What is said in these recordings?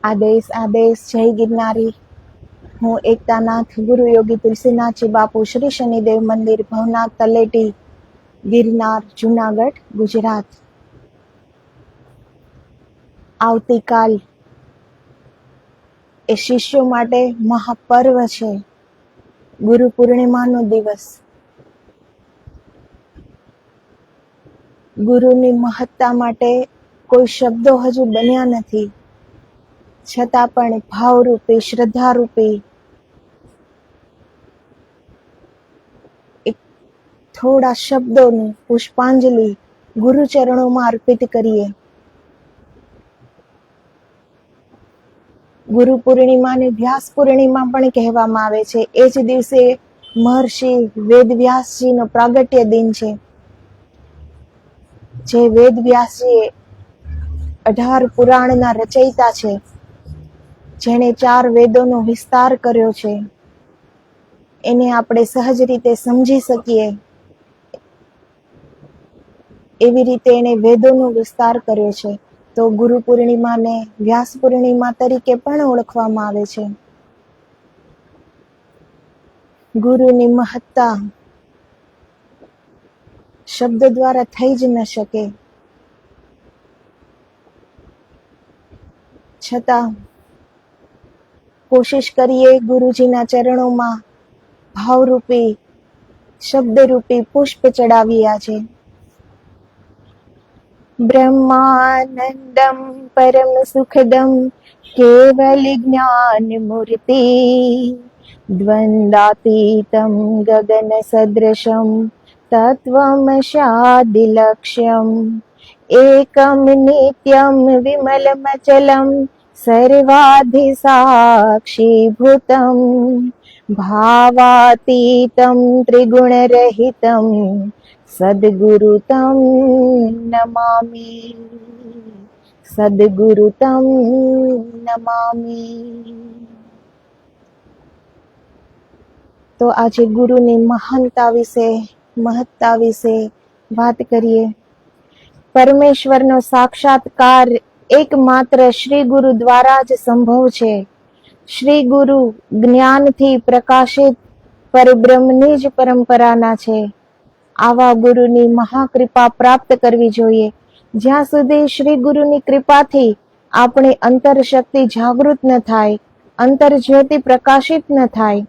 આદેશ આદેશ જય ગિરનારી। હું એકતાનાથ ગુરુ યોગી તુલસીનાથજી બાપુ શ્રી શનિદેવ મંદિર ભવનાથ તલેટી ગિરનાર જુનાગઢ ગુજરાત। આવતીકાલ એ શિષ્યો માટે મહાપર્વ છે, ગુરુ પૂર્ણિમાનો દિવસ। ગુરુની મહત્તા માટે કોઈ શબ્દો હજુ બન્યા નથી, છતાં પણ ભાવરૂપી શ્રદ્ધારૂપી એક થોડા શબ્દોની પુષ્પાંજલિ ગુરુચરણોમાં અર્પિત કરીએ। ગુરુ પૂર્ણિમાને વ્યાસ પૂર્ણિમા પણ કહેવામાં આવે છે। એ જ દિવસે મહર્ષિ વેદવ્યાસજીનો પ્રાગટ્ય દિન છે, જે વેદવ્યાસજીએ 18 પુરાણના રચયિતા છે, જેણે 4 વેદોનો વિસ્તાર કર્યો છે। એને આપણે સહજ રીતે સમજી શકીએ એવી રીતે એને વેદોનો વિસ્તાર કર્યો છે। તો ગુરુ પૂર્ણિમાને વ્યાસ પૂર્ણિમા તરીકે પણ ઓળખવામાં આવે છે। ગુરુની મહત્તા શબ્દ દ્વારા થઈ જ ન શકે, છતાં કોશિશ કરીએ ગુરુજીના ચરણોમાં ભાવરૂપી શબ્દરૂપી પુષ્પ ચડાવીએ આજે। બ્રહ્માનંદમ પરમ સુખદમ કેવલ જ્ઞાન મૂર્તિ દ્વંદાતીતમ ગગન સદૃશમ તત્વમશાદિલક્ષ્યમ એકમ નિત્યમ વિમલમચલમ સર્વાધિસાક્ષીભૂતમ ભાવાતીતમ ત્રિગુણરહિતમ સદ્ગુરુતમ નમામિ, સદ્ગુરુતમ નમામિ। તો આજે ગુરુની મહાનતા વિશે મહત્તા વિશે વાત કરીએ। પરમેશ્વરનો સાક્ષાત્કાર એકમાત્ર શ્રી ગુરુ દ્વારા જ સંભવ છે। શ્રી ગુરુ જ્ઞાનથી પ્રકાશિત પરબ્રહ્મની જ પરંપરાના છે। આવા ગુરુની મહાકૃપા પ્રાપ્ત કરવી જોઈએ। જ્યાં સુધી શ્રી ગુરુની કૃપાથી આપણી અંતર શક્તિ જાગૃત ન થાય, અંતર જ્યોતિ પ્રકાશિત ન થાય,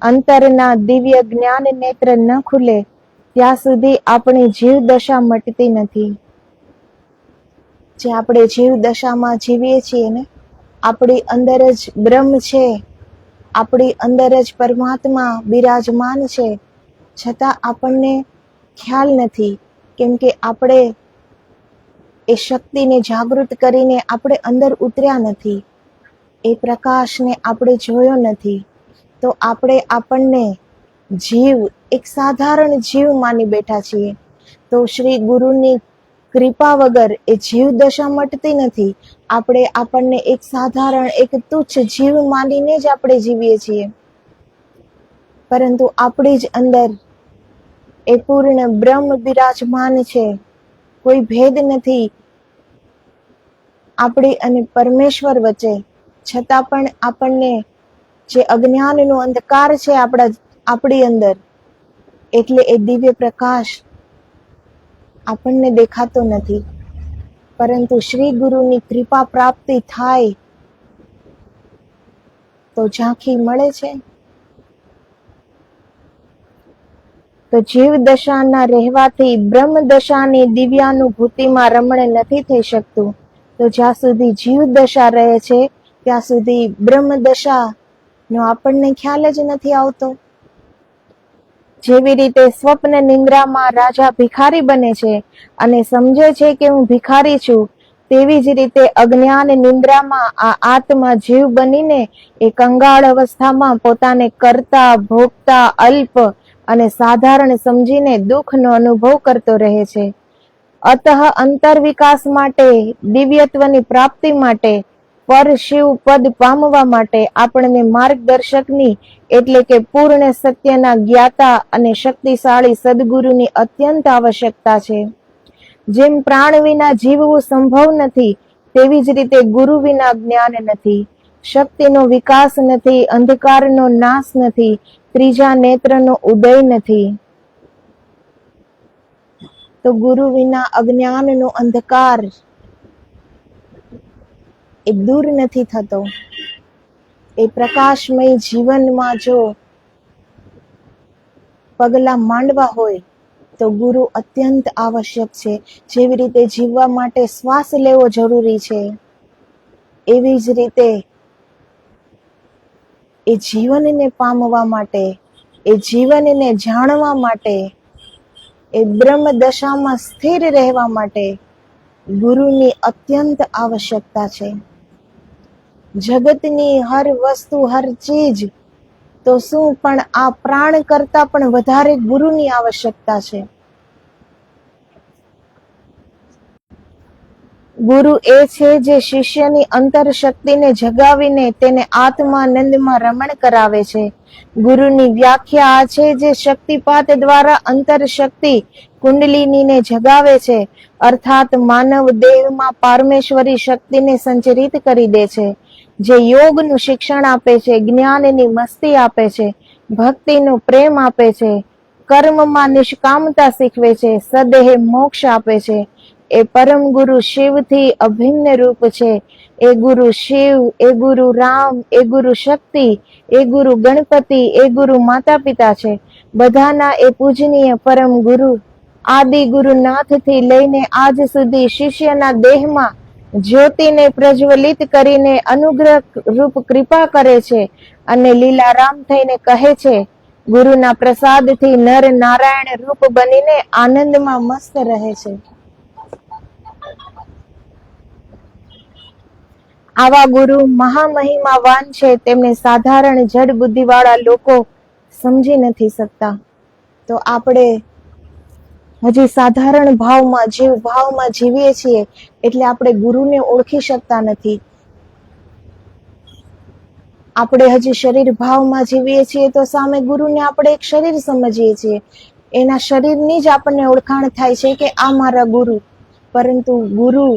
અંતરના દિવ્ય જ્ઞાન નેત્ર ન ખુલે, ત્યાં સુધી આપણી જીવ દશા મટતી નથી। જે આપણે જીવ દશામાં જીવીએ છીએ ને, આપણી અંદર જ બ્રહ્મ છે, આપણી અંદર જ પરમાત્મા બિરાજમાન છે, છતાં આપણને ખ્યાલ નથી, કેમ કે આપણે એ શક્તિને જાગૃત કરીને આપણે અંદર ઉતર્યા નથી, એ પ્રકાશને આપણે જોયો નથી। તો આપણે આપણને જીવ, એક સાધારણ જીવ માની બેઠા છીએ। તો શ્રી ગુરુની કૃપા વગર એ જીવ દશા મટતી નથી। આપણે આપણને એક સાધારણ, એક તુચ્છ જીવ માનીને જ આપણે જીવીએ છીએ, પરંતુ આપણી જ અંદર એ પૂર્ણ બ્રહ્મ બિરાજમાન છે। કોઈ ભેદ નથી આપણી અને પરમેશ્વર વચ્ચે, છતાં પણ આપણને જે અજ્ઞાનનો અંધકાર છે આપણી અંદર, એટલે એ દિવ્ય પ્રકાશ આપણને દેખાતો નથી। પરંતુ શ્રી ગુરુની કૃપા પ્રાપ્તિ થાય તો ઝાંખી મળે છે। તો જીવ દશાના રહેવાથી બ્રહ્મ દશાની દિવ્યાનુભૂતિમાં રમણ નથી થઈ શકતું। તો જ્યાં સુધી જીવ દશા રહે છે, ત્યાં સુધી બ્રહ્મ દશાનો આપણને ખ્યાલ જ નથી આવતો। જેવી રીતે સ્વપ્ન નિંદ્રામાં રાજા ભિખારી બને છે અને સમજે છે કે હું ભિખારી છું, તેવી જ રીતે અજ્ઞાન નિંદ્રામાં આ આત્મા જીવ બનીને એ કંગાળ અવસ્થામાં પોતાને કરતા, ભોગતા, અલ્પ અને સાધારણ સમજીને દુઃખનો અનુભવ કરતો રહે છે। અતઃ અંતર વિકાસ માટે, દિવ્યત્વની પ્રાપ્તિ માટે, પર શિવ પદ પામવા માટે આપણને માર્ગદર્શકની એટલે કે પૂર્ણ સત્યના જ્ઞાતા અને શક્તિશાળી સદગુરુની અત્યંત આવશ્યકતા છે। જેમ પ્રાણ વિના જીવવું સંભવ નથી, તેવી જ રીતે ગુરુ વિના જ્ઞાન નથી, શક્તિનો વિકાસ નથી, અંધકારનો નાશ નથી, ત્રીજા નેત્રનો ઉદય નથી. તો ગુરુ વિના અજ્ઞાનનો અંધકાર એ દૂર નથી થતો. એ પ્રકાશમય જીવનમાં જો પગલા માંડવા હોય તો ગુરુ અત્યંત આવશ્યક છે. જેવી રીતે જીવવા માટે શ્વાસ લેવો જરૂરી છે, એવી જ રીતે એ જીવનને પામવા માટે, એ જીવનને જાણવા માટે, એ બ્રહ્મ દશામાં સ્થિર રહેવા માટે ગુરુની અત્યંત આવશ્યકતા છે. જગતની હર વસ્તુ, હર ચીજ તો શું, પણ આ પ્રાણ કરતા પણ વધારે ગુરુની આવશ્યકતા છે. ગુરુ એ છે જે શિષ્યની અંતર શક્તિને જગાવીને તેને આત્માનંદમાં રમણ કરાવે છે. ગુરુની વ્યાખ્યા આ છે જે શક્તિપાત દ્વારા અંતર શક્તિ કુંડલિનીને જગાવે છે, અર્થાત માનવ દેહમાં પારમેશ્વરી શક્તિને સંચરિત કરી દે છે, જે યોગનું શિક્ષણ આપે છે, જ્ઞાનની મસ્તી આપે છે, ભક્તિનો પ્રેમ આપે છે, કર્મમાં નિષ્કામતા શીખવે છે, સદેહ મોક્ષ આપે છે. એ પરમ ગુરુ શિવથી અભિન્ન રૂપ છે. એ ગુરુ શિવ, એ ગુરુ રામ, એ ગુરુ શક્તિ, એ ગુરુ ગણપતિ, એ ગુરુ માતા પિતા છે. બધાના એ પૂજનીય પરમ ગુરુ આદિ ગુરુનાથથી લઈને આજ સુધી શિષ્યના દેહમાં જ્યોતિને પ્રજ્વલિત કરીને અનુગ્રહ રૂપ કૃપા કરે છે અને લીલારામ થઈને કહે છે, ગુરુના પ્રસાદથી નર નારાયણ રૂપ બનીને આનંદમાં મસ્ત રહે છે. આવા ગુરુ મહામહિમાવાન છે. તેમને સાધારણ જડ બુદ્ધિવાળા લોકો સમજી નથી શકતા. તો આપણે હજી સાધારણ ભાવમાં, જીવ ભાવમાં જીવીએ છીએ એટલે આપણે ગુરુને ઓળખી શકતા નથી. આપણે હજી શરીર ભાવમાં જીવીએ છીએ તો સામે ગુરુને આપણે એક શરીર સમજીએ છીએ. એના શરીરની જ આપણને ઓળખાણ થાય છે કે આ મારા ગુરુ. પરંતુ ગુરુ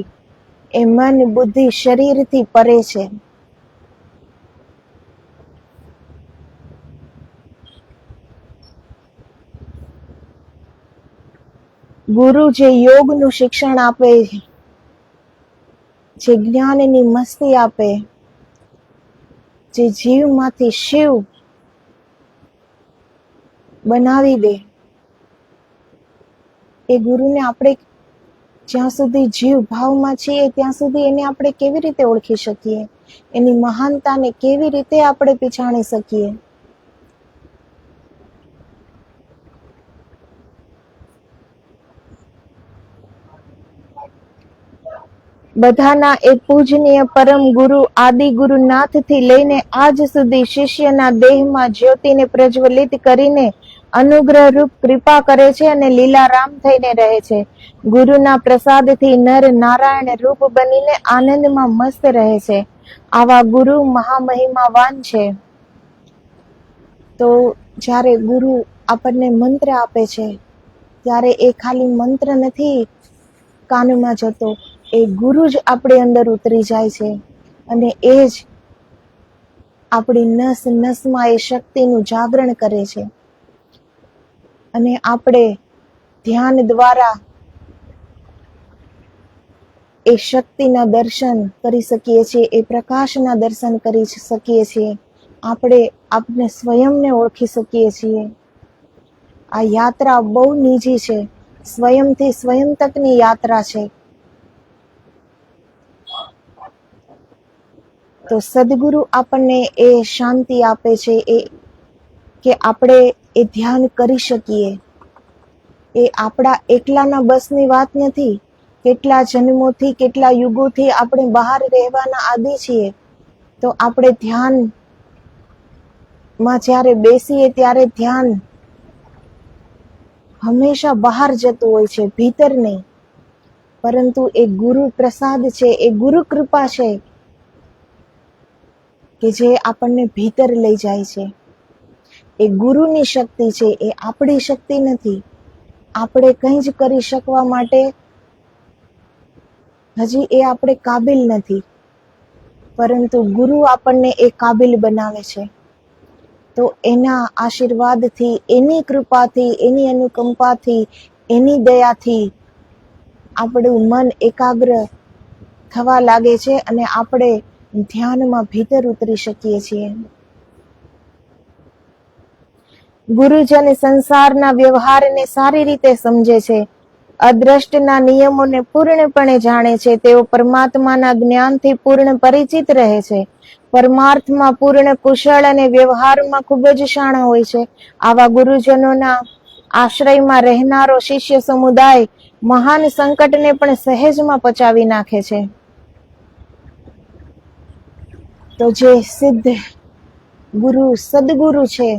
એ મન, બુદ્ધિ, શરીરથી પરે છે. ગુરુ જે યોગનું શિક્ષણ આપે, જે જ્ઞાનની મસ્તી આપે, જે જીવમાંથી શિવ બનાવી દે, એ ગુરુને આપણે જ્યાં સુધી જીવ ભાવમાં છીએ ત્યાં સુધી એને આપણે કેવી રીતે ઓળખી શકીએ? એની મહાનતાને કેવી રીતે આપણે પછાણી શકીએ? બધાના એ પૂજનીય પરમ ગુરુ આદિ ગુરુનાથથી લઈને આજ સુધી શિષ્યના દેહમાં જ્યોતિને પ્રજ્વલિત કરીને અનુગ્રહ રૂપ કૃપા કરે છે અને લીલારામ થઈને રહે છે. ગુરુના પ્રસાદથી નર નારાયણ રૂપ બનીને આનંદમાં મસ્ત રહે છે. આવા ગુરુ મહામહિમાવાન છે. તો જ્યારે ગુરુ આપણને મંત્ર આપે છે ત્યારે એ ખાલી મંત્ર નથી કાનમાં જતો, એ ગુરુ જ આપણી અંદર ઉતરી જાય છે અને એ જ આપણી નસ નસમાં એ શક્તિનું જાગરણ કરે છે અને આપણે ધ્યાન દ્વારા એ શક્તિના દર્શન કરી શકીએ છીએ, એ પ્રકાશના દર્શન કરી શકીએ છીએ. આપણે સ્વયંને ઓળખી શકીએ છીએ. આ યાત્રા બહુ નીજી છે, સ્વયંથી સ્વયં તકની યાત્રા છે. તો સદગુરુ આપણને એ શાંતિ આપે છે કે આપણે એ ધ્યાન કરી શકીએ. એ આપણા એકલાના બસની વાત નથી. કેટલા જન્મોથી, કેટલા યુગોથી આપણે બહાર રહેવાના આદિ છીએ. તો આપણે ધ્યાનમાં જ્યારે બેસીએ ત્યારે ધ્યાન હંમેશા બહાર જતું હોય છે, ભીતર નહીં. પરંતુ એ ગુરુ પ્રસાદ છે, એ ગુરુ કૃપા છે કે જે આપણને ભીતર લઈ જાય છે. એ ગુરુની શક્તિ છે, એ આપણી શક્તિ નથી. આપણે કંઈ જ કરી શકવા માટે હજી એ આપણે કાબિલ નથી, પરંતુ ગુરુ આપણને એ કાબિલ બનાવે છે. તો એના આશીર્વાદથી, એની કૃપાથી, એની અનુકંપાથી, એની દયાથી આપણું મન એકાગ્ર થવા લાગે છે અને આપણે ધ્યાનમાં ભીતર ઉતરી શકીએ છીએ. ગુરુજન સંસારના વ્યવહારને સારી રીતે સમજે છે, અદ્રષ્ટના નિયમોને પૂર્ણપણે જાણે છે. તેઓ પરમાત્માના જ્ઞાનથી પૂર્ણ પરિચિત રહે છે, પરમાર્થમાં પૂર્ણ કુશળ અને વ્યવહારમાં ખૂબ જ શાણા હોય છે. આવા ગુરુજનોના આશ્રયમાં રહેનારો શિષ્ય સમુદાય મહાન સંકટને પણ સહેજમાં પચાવી નાખે છે. તો જે સિદ્ધ ગુરુ, સદગુરુ છે,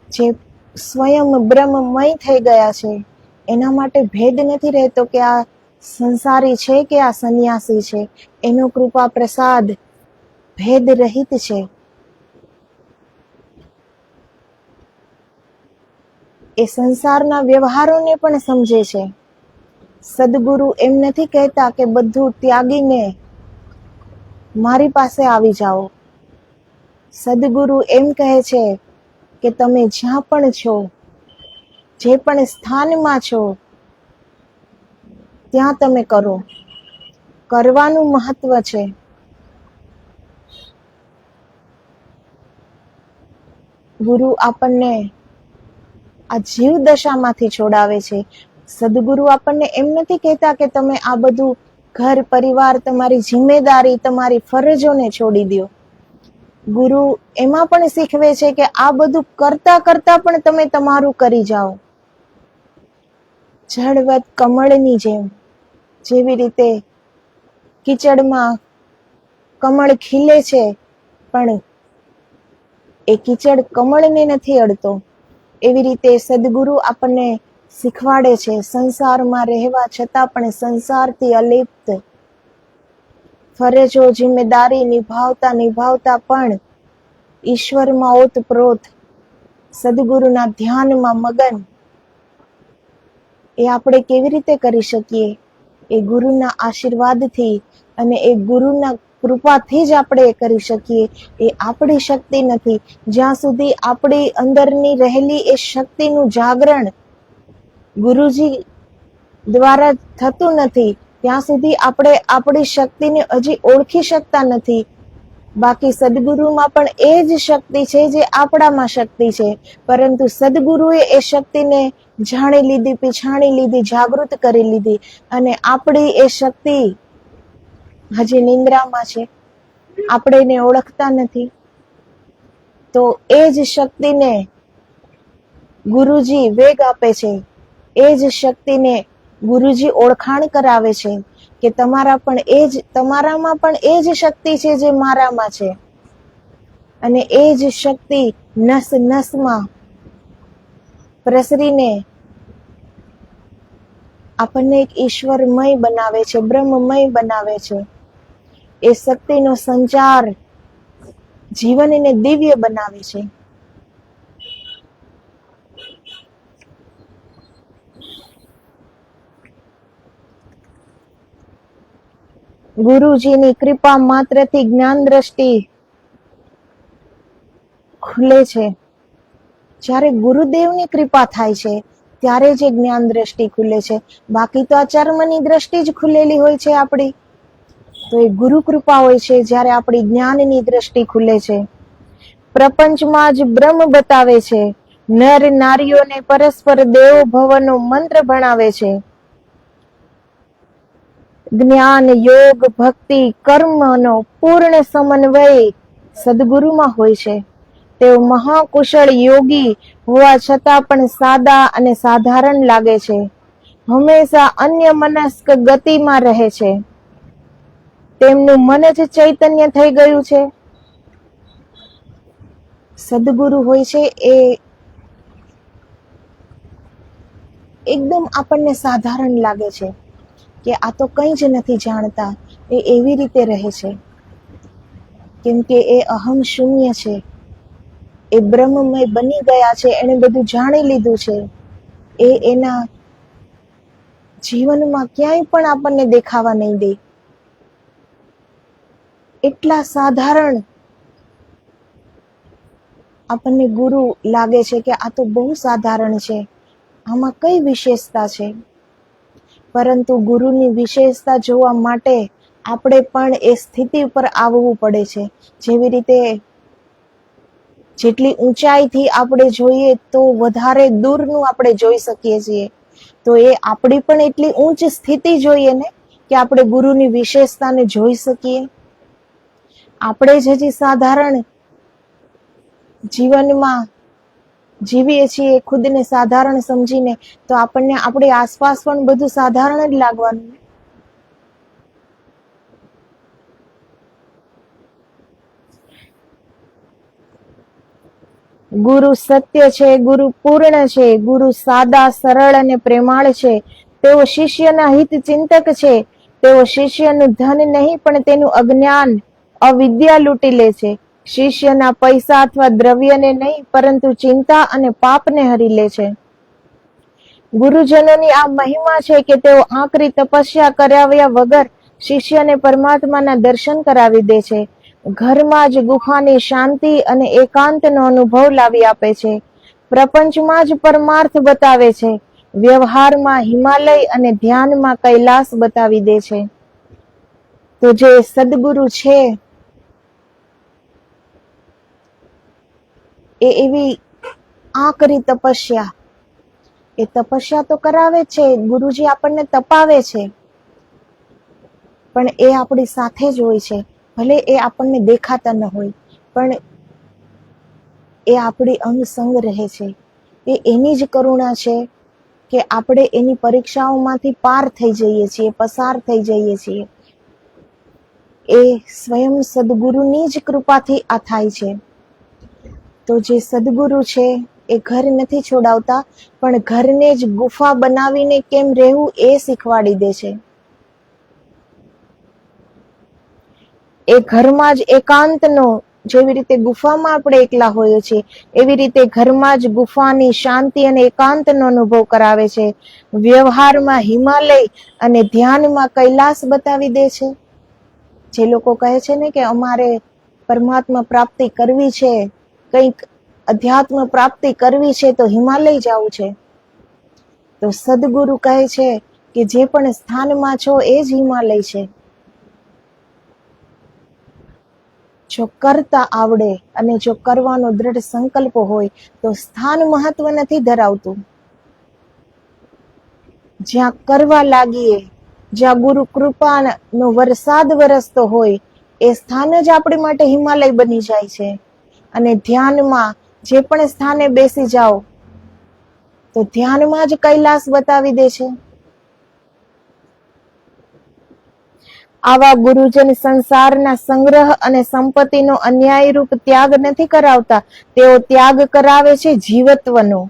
જે સ્વયં બ્રહ્મમય થઈ ગયા છે, એના માટે ભેદ નથી રહેતો કે આ સંસારી છે કે આ સંન્યાસી છે. એનો કૃપા પ્રસાદ ભેદ રહિત છે. એ સંસારના વ્યવહારોને પણ સમજે છે. સદગુરુ એમ નથી કહેતા કે બધું ત્યાગીને મારી પાસે આવી જાઓ. સદગુરુ એમ કહે છે કે તમે જ્યાં પણ છો, જે પણ સ્થાનમાં છો, ત્યાં તમે કરો. કરવાનું મહત્વ છે. ગુરુ આપણને આ જીવ દશામાંથી છોડાવે છે. સદગુરુ આપણને એમ નથી કહેતા કે તમે આ બધું ઘર પરિવાર, તમારી જિમ્મેદારી, તમારી ફરજોને છોડી દો. ગુરુ એમાં પણ શીખવે છે કે આ બધું કરતા કરતા પણ તમે તમારું કરી જાઓ. જળવત કમળની જેમ, જેવી રીતે કીચડમાં કમળ ખીલે છે પણ એ કીચડ કમળને નથી અડતો, એવી રીતે સદગુરુ આપણને શીખવાડે છે સંસારમાં રહેવા છતાં પણ સંસારથી અલિપ્ત ફરજો, જિમ્મેદારી નિભાવતા નિભાવતા પણ ઈશ્વરમાં ઓતપ્રોત, સદગુરુના ધ્યાનમાં મગન. એ આપણે કેવી રીતે કરી શકીએ? એ ગુરુના આશીર્વાદથી અને એ ગુરુના કૃપાથી જ આપણે એ કરી શકીએ. એ આપણી શક્તિ નથી. જ્યાં સુધી આપણી અંદરની રહેલી એ શક્તિનું જાગરણ ગુરુજી દ્વારા થતું નથી, ત્યાં સુધી આપણે આપણી શક્તિને હજી ઓળખી શકતા નથી. બાકી સદગુરુમાં પણ એ જ શક્તિ છે જે આપણામાં શક્તિ છે, પરંતુ સદગુરુએ એ શક્તિને જાણી લીધી, પીછાણી લીધી, જાગૃત કરી લીધી અને આપણી એ શક્તિ હજી નિંદ્રામાં છે. આપણે એને ઓળખતા નથી. તો એ જ શક્તિને ગુરુજી વેગ આપે છે. એ જ શક્તિને ગુરુજી ઓળખાણ કરાવે છે કે તમારામાં પણ એ જ શક્તિ છે જે મારામાં છે. અને એ જ શક્તિ નસ નસમાં પ્રસરીને આપણને એક ઈશ્વરમય બનાવે છે, બ્રહ્મમય બનાવે છે. એ શક્તિનો સંચાર જીવનને દિવ્ય બનાવે છે. ગુરુજીની કૃપા માત્રથી જ્ઞાન દ્રષ્ટિ ખુલે છે. જ્યારે ગુરુદેવની કૃપા થાય છે ત્યારે જે જ્ઞાન દ્રષ્ટિ ખુલે છે. બાકી તો આ ચર્મની દ્રષ્ટિ જ ખુલેલી હોય છે આપણી. તો એ ગુરુ કૃપા હોય છે જ્યારે આપણી જ્ઞાનની દ્રષ્ટિ ખુલે છે. પ્રપંચમાં જ બ્રહ્મ બતાવે છે. નર નારીઓને પરસ્પર દેવો ભવનો મંત્ર ભણાવે છે. જ્ઞાન, યોગ, ભક્તિ, કર્મનો પૂર્ણ સમન્વય સદગુરુમાં હોય છે. તેઓ મહાકુશળ યોગી હોવા છતાં પણ સાદા અને સાધારણ લાગે છે. હંમેશા અન્ય મનસ્ક ગતિમાં રહે છે. તેમનું મન જ ચૈતન્ય થઈ ગયું છે. સદગુરુ હોય છે એ એકદમ આપણને સાધારણ લાગે છે કે આ તો કંઈ જ નથી જાણતા. એ એવી રીતે રહે છે કેમ કે એ અહમ શૂન્ય છે. એ બ્રહ્મમય બની ગયા છે. એણે બધું જાણી લીધું છે. એ એના જીવનમાં ક્યાંય પણ આપણને દેખાવા નહીં દે. એટલા સાધારણ આપણને ગુરુ લાગે છે કે આ તો બહુ સાધારણ છે, આમાં કઈ વિશેષતા છે. પરંતુ ગુરુની વિશેષતા જોવા માટે આપણે પણ એ સ્થિતિ ઉપર આવવું પડે છે. જેવી રીતે જેટલી ઊંચાઈથી આપણે જોઈએ તો વધારે દૂરનું આપણે જોઈ શકીએ છીએ, તો એ આપણી પણ એટલી ઊંચ સ્થિતિ જોઈએ ને કે આપણે ગુરુની વિશેષતાને જોઈ શકીએ. આપણે જ હજી સાધારણ જીવનમાં જીવીએ છીએ ખુદને સાધારણ સમજીને, તો આપણને આપણી આસપાસ પણ બધું સાધારણ જ લાગવાનું. ગુરુ સત્ય છે, ગુરુ પૂર્ણ છે, ગુરુ સાદા સરળ અને પ્રેમાળ છે. તેઓ શિષ્યના હિત ચિંતક છે. તેઓ શિષ્યનું ધન નહીં પણ તેનું અજ્ઞાન અવિદ્યા લૂંટી લે છે. શિષ્યના પૈસા અથવા દ્રવ્યને નહીં પરંતુ ચિંતા અને પાપને હરી લે છે. ગુરુજનોની આ મહિમા છે કે તેઓ આકરી તપસ્યા કરાવ્યા વગર શિષ્યને પરમાત્માના દર્શન કરાવી દે છે. ઘરમાં જ ગુફાની શાંતિ અને એકાંતનો અનુભવ લાવી આપે છે. પ્રપંચમાં જ પરમાર્થ બતાવે છે. વ્યવહારમાં હિમાલય અને ધ્યાનમાં કૈલાસ બતાવી દે છે. તો જે સદગુરુ છે એ એવી આકરી તપસ્યા, એ તપસ્યા તો કરાવે છે, ગુરુજી આપણને તપાવે છે, પણ એ આપણી સાથે જ હોય છે. ભલે એ આપણને દેખાતા ન હોય, પણ એ આપણી અંગ સંગ રહે છે. એ એની જ કરુણા છે કે આપણે એની પરીક્ષાઓમાંથી પાર થઈ જઈએ છીએ, પસાર થઈ જઈએ છીએ. એ સ્વયં સદગુરુની જ કૃપાથી આ થાય છે. તો જે સદગુરુ છે એ ઘર નથી છોડાવતા, પણ ઘરને જ ગુફા બનાવીને કેમ રહેવું એ શીખવાડી દે છે. એ ઘરમાં જ એકાંતનો, જેવી રીતે ગુફામાં આપણે એકલા હોઈએ છીએ, એવી રીતે ઘરમાં જ ગુફાની શાંતિ અને એકાંતનો અનુભવ કરાવે છે. વ્યવહારમાં હિમાલય અને ધ્યાનમાં કૈલાસ બતાવી દે છે. જે લોકો કહે છે ને કે અમારે પરમાત્મા પ્રાપ્તિ કરવી છે, કંઈક અધ્યાત્મ પ્રાપ્તિ કરવી છે તો હિમાલય જવું છે, તો સદગુરુ કહે છે કે જે પણ સ્થાનમાં છો એ જ હિમાલય છે. જો કરતા આવડે અને જો કરવાનો દ્રઢ સંકલ્પ હોય તો સ્થાન મહત્વ નથી ધરાવતું. જ્યાં કરવા લાગીએ, જ્યાં ગુરુ કૃપાનો વરસાદ વરસતો હોય, એ સ્થાન જ આપણી માટે હિમાલય બની જાય છે. અને ધ્યાનમાં જે પણ સ્થાને બેસી જાઓ તો ધ્યાનમાં જ કૈલાસ બતાવી દે છે. આવા ગુરુજન સંસારના સંગ્રહ અને સંપત્તિનો અન્યાયી રૂપ ત્યાગ નથી કરાવતા, તેઓ ત્યાગ કરાવે છે જીવત્વનો.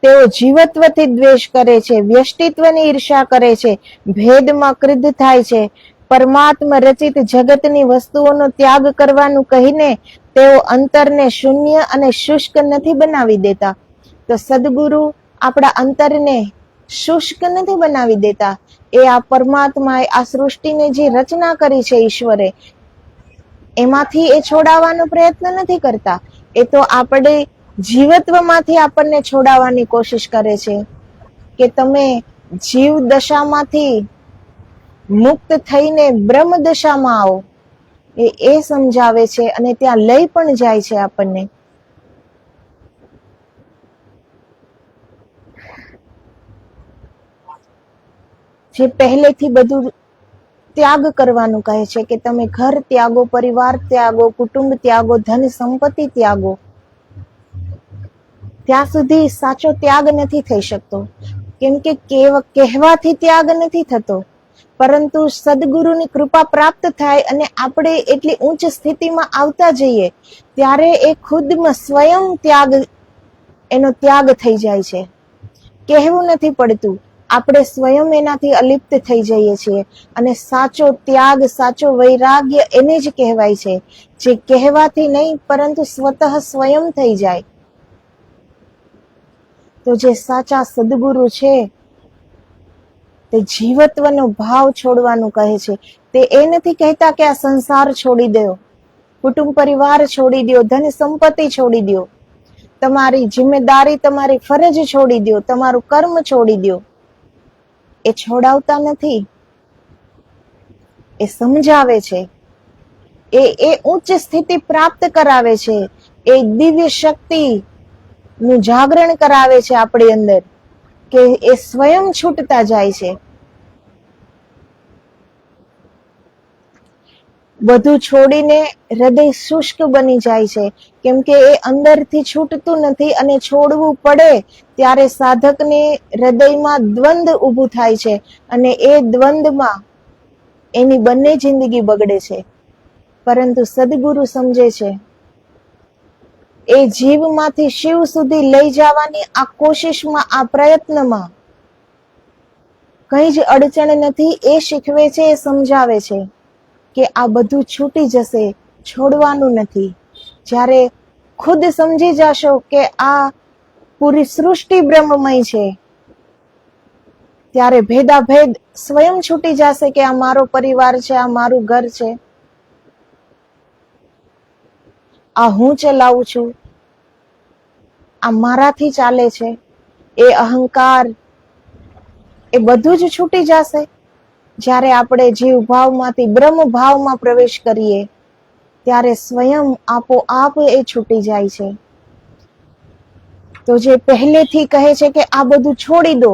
તેઓ જીવત્વથી દ્વેષ કરે છે, વ્યષ્ટિત્વની ઈર્ષા કરે છે, ભેદમાં ક્રુદ્ધ થાય છે. પરમાત્મા રચિત જગતની વસ્તુઓનો ત્યાગ કરવાનું કહીને તેઓ અંતરને શૂન્ય અને શુષ્ક નથી બનાવી દેતા. તો સદગુરુ આપણા અંતરને શુષ્ક નથી બનાવી દેતા. એ આ પરમાત્માએ આ સૃષ્ટિને જે રચના કરી છે ઈશ્વરે, એમાંથી એ છોડાવવાનો પ્રયત્ન નથી કરતા. એ તો આપણે જીવત્વમાંથી આપણને છોડાવવાની કોશિશ કરે છે કે તમે જીવ દશામાંથી મુક્ત થઈને બ્રહ્મ દશામાં આવો. એ સમજાવે છે અને ત્યાં લઈ પણ જાય છે આપણને. જે પહેલેથી બધું ત્યાગ કરવાનું કહે છે કે તમે ઘર ત્યાગો, પરિવાર ત્યાગો, કુટુંબ ત્યાગો, ધન સંપત્તિ ત્યાગો, ત્યાં સુધી સાચો ત્યાગ નથી થઈ શકતો. કેમ કે કહેવાથી ત્યાગ નથી થતો, પરંતુ સદગુરુની કૃપા પ્રાપ્ત થાય અને આપણે એટલી ઉચ્ચ સ્થિતિમાં આવતા જઈએ ત્યારે એ ખુદમાં સ્વયં એનો ત્યાગ થઈ જાય છે. કહેવું નથી પડતું, આપણે સ્વયં એનાથી અલિપ્ત થઈ જઈએ છીએ. અને સાચો ત્યાગ, સાચો વૈરાગ્ય એને જ કહેવાય છે, જે કહેવાથી નહીં પરંતુ સ્વતઃ સ્વયં થઈ જાય. તો જે સાચા સદગુરુ છે તે જીવત્વનો ભાવ છોડવાનું કહે છે. તે એ નથી કહેતા કે આ સંસાર છોડી દો, કુટુંબ પરિવાર છોડી દો, ધન સંપત્તિ છોડી દો, તમારી જિમ્મેદારી, તમારી ફરજ છોડી દો, તમારું કર્મ છોડી દો. એ છોડાવતા નથી, એ સમજાવે છે. એ ઉચ્ચ સ્થિતિ પ્રાપ્ત કરાવે છે. એ દિવ્ય શક્તિ નું જાગરણ કરાવે છે આપણી અંદર, કે એ સ્વયં છૂટતા જાય છે. બધું છોડીને હૃદય શુષ્ક બની જાય છે, કેમ કે એ અંદરથી છૂટતું નથી અને છોડવું પડે ત્યારે સાધકને હૃદયમાં દ્વંદ ઊભું થાય છે અને એ દ્વંદમાં એની બંને જિંદગી બગડે છે. પરંતુ સદગુરુ સમજે છે એ જીવમાંથી શિવ સુધી લઈ જવાની આ કોશિશમાં, આ પ્રયત્નમાં કઈ જ અડચણ નથી. એ શીખવે છે, એ સમજાવે છે કે આ બધું છૂટી જશે, છોડવાનું નથી. જ્યારે ખુદ સમજી જશો કે આ પૂરી સૃષ્ટિ બ્રહ્મમય છે, ત્યારે ભેદાભેદ સ્વયં છૂટી જશે કે આ મારો પરિવાર છે, આ મારું ઘર છે, આ હું ચલાવું છું, આ મારાથી ચાલે છે. એ અહંકાર, એ બધું જ છૂટી જશે જ્યારે આપણે જીવ ભાવમાંથી બ્રહ્મ ભાવમાં પ્રવેશ કરીએ, ત્યારે સ્વયં આપોઆપ એ છૂટી જાય છે. તો જે પહેલેથી કહે છે કે આ બધું છોડી દો,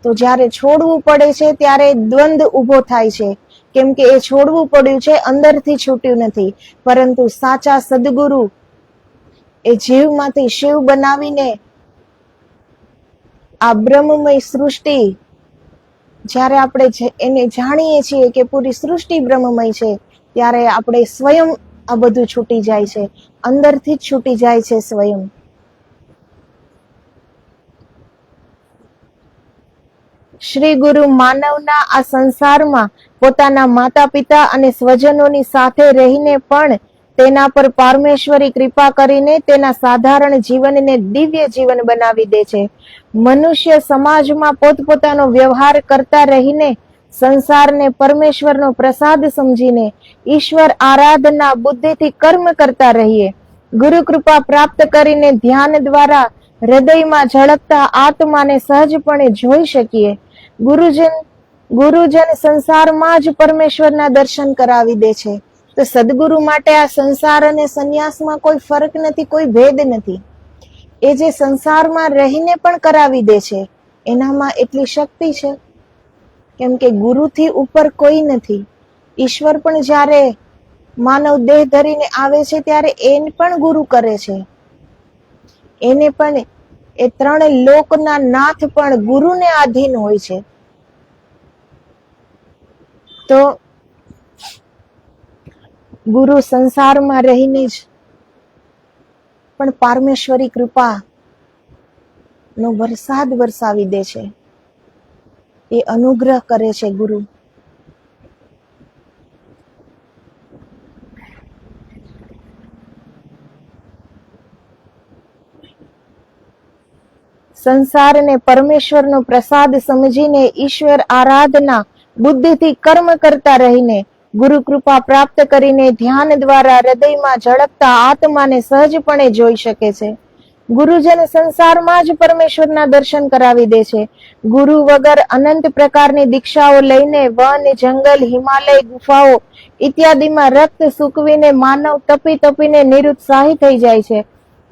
તો જ્યારે છોડવું પડે છે ત્યારે દ્વંદ ઊભો થાય છે, કેમ કે એ છોડવું પડ્યું છે, અંદરથી છૂટ્યું નથી. પરંતુ સાચા સદગુરુ એ જીવમાંથી શિવ બનાવીને આ બ્રહ્મમય સૃષ્ટિ, જ્યારે આપણે એને જાણીએ છીએ કે પૂરી સૃષ્ટિ બ્રહ્મમય છે, ત્યારે આપણે સ્વયં આ બધું છૂટી જાય છે, અંદરથી જ છૂટી જાય છે સ્વયં. શ્રી ગુરુ માનવના આ સંસારમાં પોતાના માતા પિતા અને સ્વજનોની સાથે રહીને પણ તેના પર પારમેશ્વરી કૃપા કરીને તેના સાધારણ જીવનને દિવ્ય જીવન બનાવી દે છે. મનુષ્ય સમાજમાં પોતપોતાનો વ્યવહાર કરતા રહીને સંસારને પરમેશ્વરનો પ્રસાદ સમજીને ઈશ્વર આરાધના બુદ્ધિથી કર્મ કરતા રહીએ. ગુરુ કૃપા પ્રાપ્ત કરીને ધ્યાન દ્વારા હૃદયમાં ઝળકતા આત્માને સહજપણે જોઈ શકીએ. ગુરુજન સંસારમાં જ પરમેશ્વરના દર્શન કરાવી દે છે. તો સદગુરુ માટે આ સંસાર અને સંન્યાસમાં કોઈ ફરક નથી, કોઈ ભેદ નથી. એ જે સંસારમાં રહીને પણ કરાવી દે છે, એનામાં એટલી શક્તિ છે, કેમ કે ગુરુથી ઉપર કોઈ નથી. ઈશ્વર પણ જ્યારે માનવ દેહ ધરીને આવે છે ત્યારે એને પણ ગુરુ કરે છે. એને પણ એ ત્રણ લોકના નાથ પણ ગુરુને આધીન હોય છે. તો ગુરુ સંસારમાં રહીને જ પણ પારમેશ્વરી કૃપા નો વરસાદ વરસાવી દે છે. એ અનુગ્રહ કરે છે ગુરુ. સંસારને પરમેશ્વરનો પ્રસાદ સમજીને ઈશ્વર આરાધના બુદ્ધિથી કર્મ કરતા રહીને ગુરુ કૃપા પ્રાપ્ત કરીને ધ્યાન દ્વારા હૃદયમાં ઝળકતા આત્માને સહજપણે જોઈ શકે છે. ગુરુજન સંસારમાં જ પરમેશ્વરના દર્શન કરાવી દે છે. ગુરુ વગર અનંત પ્રકારની દીક્ષાઓ લઈને વન, જંગલ, હિમાલય, ગુફાઓ ઇત્યાદિમાં રક્ત સૂકવીને માનવ તપી તપીને નિરુત્સાહી થઈ જાય છે.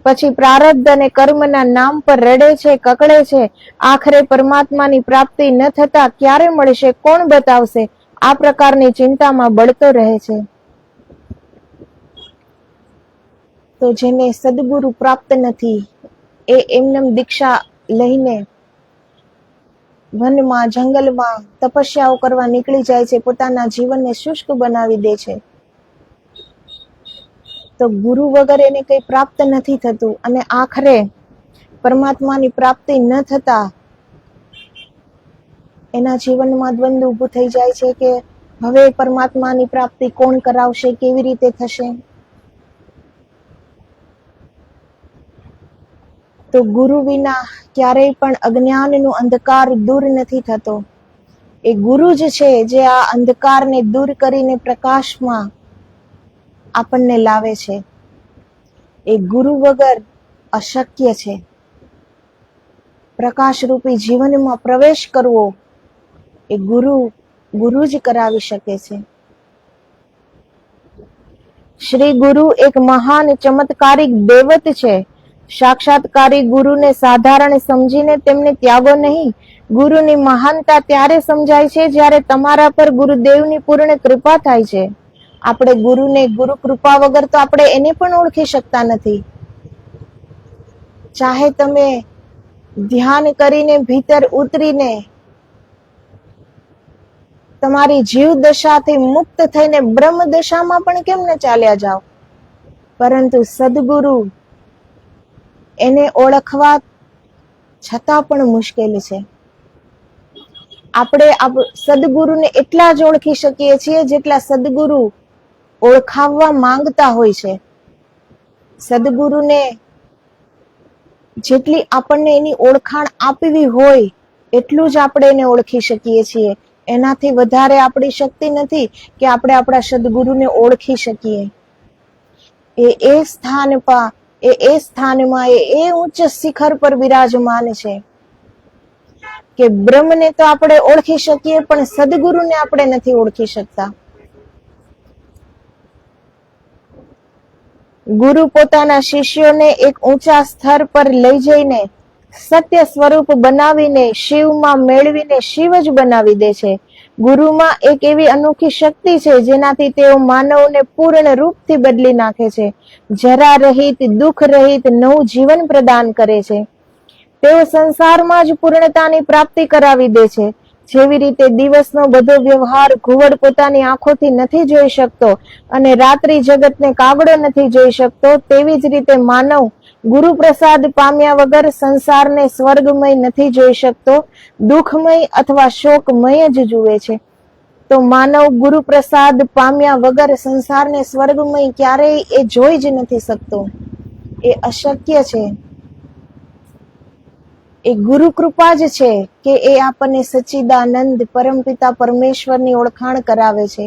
પછી પ્રારબ્ધ અને કર્મના નામ પર રડે છે, કકડે છે. આખરે પરમાત્માની પ્રાપ્તિ ન થતા ક્યારે મળશે, કોણ બતાવશે, આ પ્રકારની ચિંતામાં બળતો રહે છે. તો જેને સદગુરુ પ્રાપ્ત નથી, એ એમનેમ દીક્ષા લઈને વનમાં, જંગલમાં તપસ્યાઓ કરવા નીકળી જાય છે, પોતાના જીવનને શુષ્ક બનાવી દે છે. તો ગુરુ વગર એને કંઈ પ્રાપ્ત નથી થતું અને આખરે પરમાત્માની પ્રાપ્તિ ન થતા એના જીવનમાં દ્વંદ ઊભું થઈ જાય છે કે હવે પરમાત્માની પ્રાપ્તિ કોણ કરાવશે, કેવી રીતે થશે. તો ગુરુ વિના ક્યારેય પણ અજ્ઞાનનો અંધકાર દૂર નથી થતો. એ ગુરુ જ છે જે આ અંધકારને દૂર કરીને પ્રકાશમાં આપણને લાવે છે. એ ગુરુ વગર અશક્ય છે. પ્રકાશરૂપી જીવનમાં પ્રવેશ કરવો એ ગુરુ જ કરાવી શકે છે. શ્રી ગુરુ એક મહાન ચમત્કારિક દૈવત છે. સાક્ષાત્કારી ગુરુને સાધારણ સમજીને તેમને ત્યાગો નહીં. ગુરુની મહાનતા ત્યારે સમજાય છે જ્યારે તમારા પર ગુરુદેવની પૂર્ણ કૃપા થાય છે. આપણે ગુરુને ગુરુ કૃપા વગર તો આપણે એને પણ ઓળખી શકતા નથી. ચાહે તમે ધ્યાન કરીને ભીતર ઉતરીને તમારી જીવ દશાથી મુક્ત થઈને બ્રહ્મ દશામાં પણ કેમ ન ચાલ્યા જાઓ, પરંતુ સદગુરુ એને ઓળખવા છતાં પણ મુશ્કેલ છે. આપણે સદગુરુને એટલા જ ઓળખી શકીએ છીએ જેટલા સદગુરુ ઓળખાવવા માંગતા હોય છે. સદગુરુને જેટલી આપણને એની ઓળખાણ આપવી હોય એટલું જ આપણે એને ઓળખી શકીએ છીએ. એનાથી વધારે આપણી શક્તિ નથી કે આપણે આપણા સદગુરુને ઓળખી શકીએ. એ સ્થાનમાં એ ઉચ્ચ શિખર પર બિરાજમાન છે કે બ્રહ્મને તો આપણે ઓળખી શકીએ પણ સદગુરુને આપણે નથી ઓળખી શકતા. ગુરુ પોતાના શિષ્યોને એક ઊંચા સ્તર પર લઈ જઈને સત્ય સ્વરૂપ બનાવીને શિવમાં મેળવીને શિવ જ બનાવી દે છે. ગુરુમાં એક એવી અનોખી શક્તિ છે જેનાથી તેઓ માનવને પૂર્ણ રૂપથી બદલી નાખે છે. જરા રહિત, દુઃખ રહિત નવું જીવન પ્રદાન કરે છે. તેઓ સંસારમાં જ પૂર્ણતાની પ્રાપ્તિ કરાવી દે છે. જેવી રીતે દિવસનો બધો વ્યવહાર ઘુવડ પોતાની આંખોથી નથી જોઈ શકતો અને રાત્રિ જગતને કાગડો નથી જોઈ શકતો, તેવી જ રીતે માનવ ગુરુ પ્રસાદ પામ્યા વગર સંસારને સ્વર્ગમય નથી જોઈ શકતો, દુઃખમય અથવા શોકમય જ જુએ છે. તો માનવ ગુરુ પ્રસાદ પામ્યા વગર સંસારને સ્વર્ગમય ક્યારેય એ જોઈ જ નથી શકતો. એ અશક્ય છે. એ ગુરુ કૃપા જ છે કે એ આપણને સચ્ચિદાનંદ પરમપિતા પરમેશ્વરની ઓળખાણ કરાવે છે.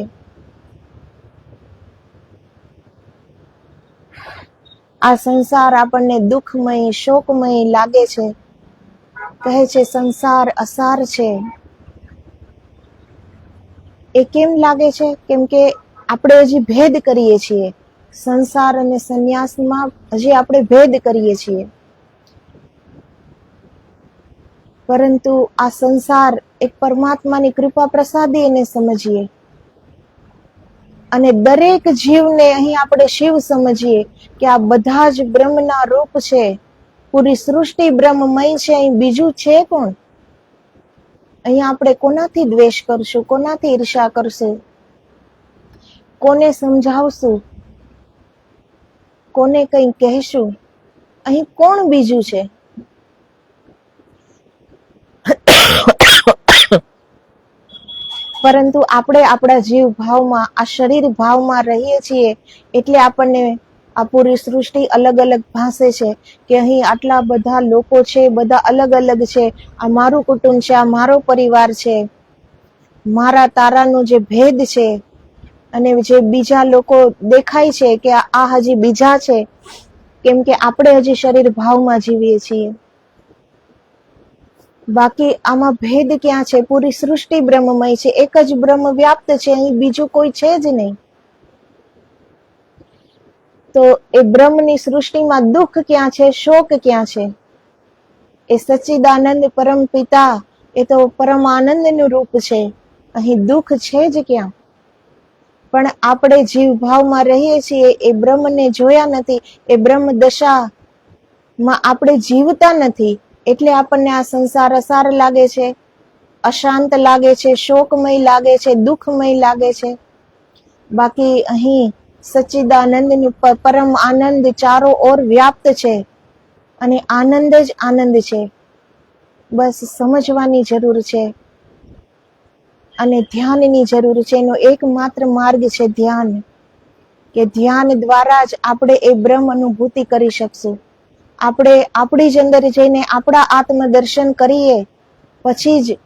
આ સંસાર આપણને દુઃખમય, શોકમય લાગે છે. કહે છે સંસાર અસાર છે. એ કેમ લાગે છે? કેમ કે આપણે હજી ભેદ કરીએ છીએ. સંસાર અને સંન્યાસમાં હજી આપણે ભેદ કરીએ છીએ. પરંતુ આ સંસાર એક પરમાત્માની કૃપા પ્રસાદી એને સમજીએ અને દરેક જીવને અહીં આપણે શિવ સમજીએ કે આ બધા જ બ્રહ્મના રૂપ છે. પૂરી સૃષ્ટિ બ્રહ્મમય છે. અહીં બીજું છે કોણ? અહીં આપણે કોનાથી દ્વેષ કરશું? કોનાથી ઈર્ષા કરશું? કોને સમજાવશું? કોને કંઈ કહેશું? અહીં કોણ બીજું છે? પરંતુ આપણે આપણા જીવ ભાવમાં, આ શરીર ભાવમાં રહીએ છીએ એટલે આપણને આ પૂરી સૃષ્ટિ અલગ અલગ ભાસે છે કે અહીં આટલા બધા લોકો છે, બધા અલગ અલગ છે. આ મારું કુટુંબ છે, આ મારો પરિવાર છે. મારા તારાનો જે ભેદ છે અને જે બીજા લોકો દેખાય છે કે આ હજી બીજા છે, કેમ કે આપણે હજી શરીર ભાવમાં જીવીએ છીએ. બાકી આમાં ભેદ ક્યાં છે? પૂરી સૃષ્ટિ બ્રહ્મમય છે. એક જ બ્રહ્મ વ્યાપ્ત છે. અહીં બીજું કોઈ છે જ નહીં. તો એ બ્રહ્મની સૃષ્ટિમાં દુઃખ ક્યાં છે? શોક ક્યાં છે? એ સચ્ચિદાનંદ પરમ પિતા એ તો પરમ આનંદનું રૂપ છે. અહીં દુઃખ છે જ ક્યાં? પણ આપણે જીવ ભાવમાં રહીએ છીએ. એ બ્રહ્મને જોયા નથી. એ બ્રહ્મ દશામાં આપણે જીવતા નથી. એટલે આપણને આ સંસાર અસાર લાગે છે, અશાંત લાગે છે, શોકમય લાગે છે, દુઃખમય લાગે છે. બાકી અહીં સચ્ચિદાનંદનું પરમ આનંદ ચારો ઓર વ્યાપ્ત છે અને આનંદ જ આનંદ છે. બસ સમજવાની જરૂર છે અને ધ્યાનની જરૂર છે. એનો એકમાત્ર માર્ગ છે ધ્યાન, કે ધ્યાન દ્વારા જ આપણે એ બ્રહ્મ અનુભૂતિ કરી શકશું. આપણે આપણી જ અંદર જઈને આપણા આત્મદર્શન કરીએ પછી જ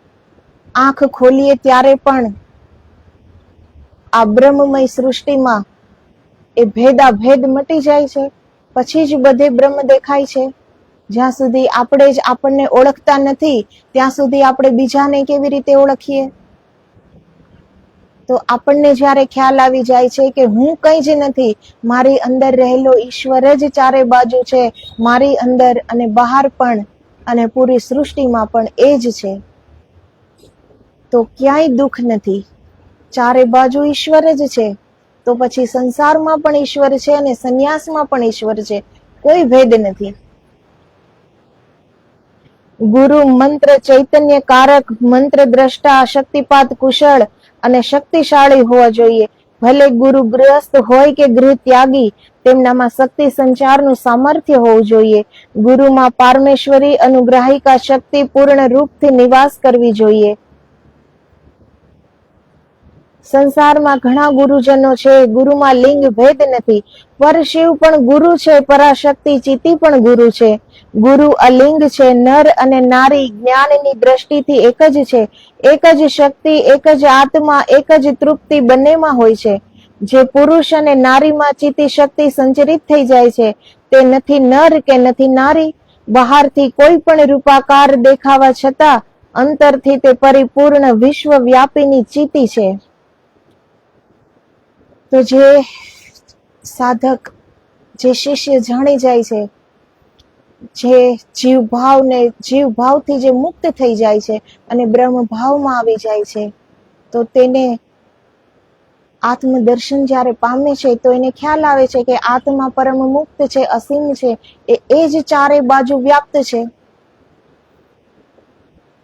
આંખ ખોલીએ ત્યારે પણ આ બ્રહ્મમય સૃષ્ટિમાં એ ભેદાભેદ મટી જાય છે, પછી જ બધે બ્રહ્મ દેખાય છે. જ્યાં સુધી આપણે જ આપણને ઓળખતા નથી ત્યાં સુધી આપણે બીજાને કેવી રીતે ઓળખીએ? તો આપણને જ્યારે ખ્યાલ આવી જાય છે કે હું કંઈ જ નથી, મારી અંદર રહેલો ઈશ્વર જ ચારે બાજુ છે, મારી અંદર અને બહાર પણ અને પૂરી સૃષ્ટિમાં પણ એ જ છે, તો ક્યાંય દુઃખ નથી. ચારે બાજુ ઈશ્વર જ છે, તો પછી સંસારમાં પણ ઈશ્વર છે અને સંન્યાસમાં પણ ઈશ્વર છે, કોઈ ભેદ નથી. ગુરુ મંત્ર ચૈતન્ય કારક, મંત્ર દ્રષ્ટા, શક્તિપાત કુશળ અને શક્તિશાળી હોવા જોઈએ. ભલે ગુરુ ગ્રસ્ત હોય કે ગૃહ ત્યાગી, તેમનામાં શક્તિ સંચારનું સામર્થ્ય હોવું જોઈએ. ગુરુમાં પારમેશ્વરી અનુગ્રાહિકા શક્તિ પૂર્ણ રૂપથી નિવાસ કરવી જોઈએ. સંસારમાં ઘણા ગુરુજનો છે, ગુરુમાં લિંગ ભેદ નથી. પરશિવ પણ ગુરુ છે, પરાશક્તિ ચિતિ પણ ગુરુ છે. ગુરુ અલિંગ છે, નર અને નારી જ્ઞાનની દ્રષ્ટિથી એક જ છે. એક જ શક્તિ, એક જ આત્મા, એક જ તૃપ્તિ બંનેમાં હોય છે. જે પુરુષ અને નારીમાં ચિતિ શક્તિ સંચરિત થઈ જાય છે, તે નથી નર કે નથી નારી. બહારથી કોઈ પણ રૂપાકાર દેખાવા છતાં અંતરથી તે પરિપૂર્ણ વિશ્વવ્યાપીની ચિતિ છે. તો જે સાધક, જે શિષ્ય જાણી જાય છે, જે જીવભાવથી જે મુક્ત થઈ જાય છે અને બ્રહ્મ ભાવમાં આવી જાય છે, તો તેને આત્મદર્શન જ્યારે પામે છે તો એને ખ્યાલ આવે છે કે આત્મા પરમ મુક્ત છે, અસીમ છે, એ જ ચારે બાજુ વ્યાપ્ત છે.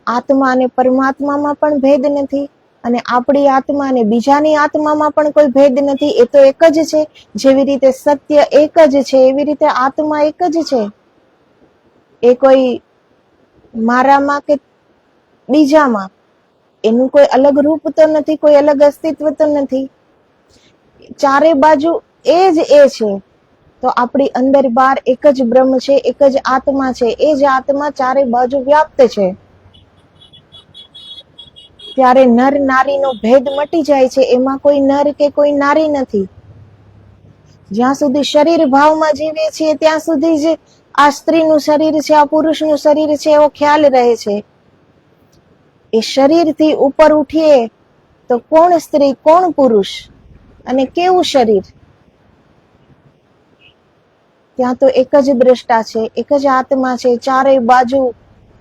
આત્મા અને પરમાત્મામાં પણ ભેદ નથી અને આપણી આત્મા અને બીજાની આત્મામાં પણ કોઈ ભેદ નથી. એ તો એક જ છે. જેવી રીતે સત્ય એક જ છે, એવી રીતે આત્મા એક જ છે. એ કોઈ મારામાં કે બીજામાં એનું કોઈ અલગ રૂપ તો નથી, કોઈ અલગ અસ્તિત્વ તો નથી. ચારે બાજુ એ જ છે. તો આપણી અંદર બહાર એક જ બ્રહ્મ છે, એક જ આત્મા છે. એ જ આત્મા ચારે બાજુ વ્યાપ્ત છે. ત્યારે નર નારીનો ભેદ મટી જાય છે. એમાં કોઈ નર કે કોઈ નારી નથી. જ્યાં સુધી શરીર ભાવમાં જીવીએ છીએ ત્યાં સુધી જ આ સ્ત્રીનું શરીર છે, આ પુરુષનું શરીર છે, એવો ખ્યાલ રહે છે. એ શરીરથી ઉપર ઉઠીએ તો કોણ સ્ત્રી, કોણ પુરુષ અને કેવું શરીર? ત્યાં તો એક જ દ્રષ્ટા છે, એક જ આત્મા છે. ચારે બાજુ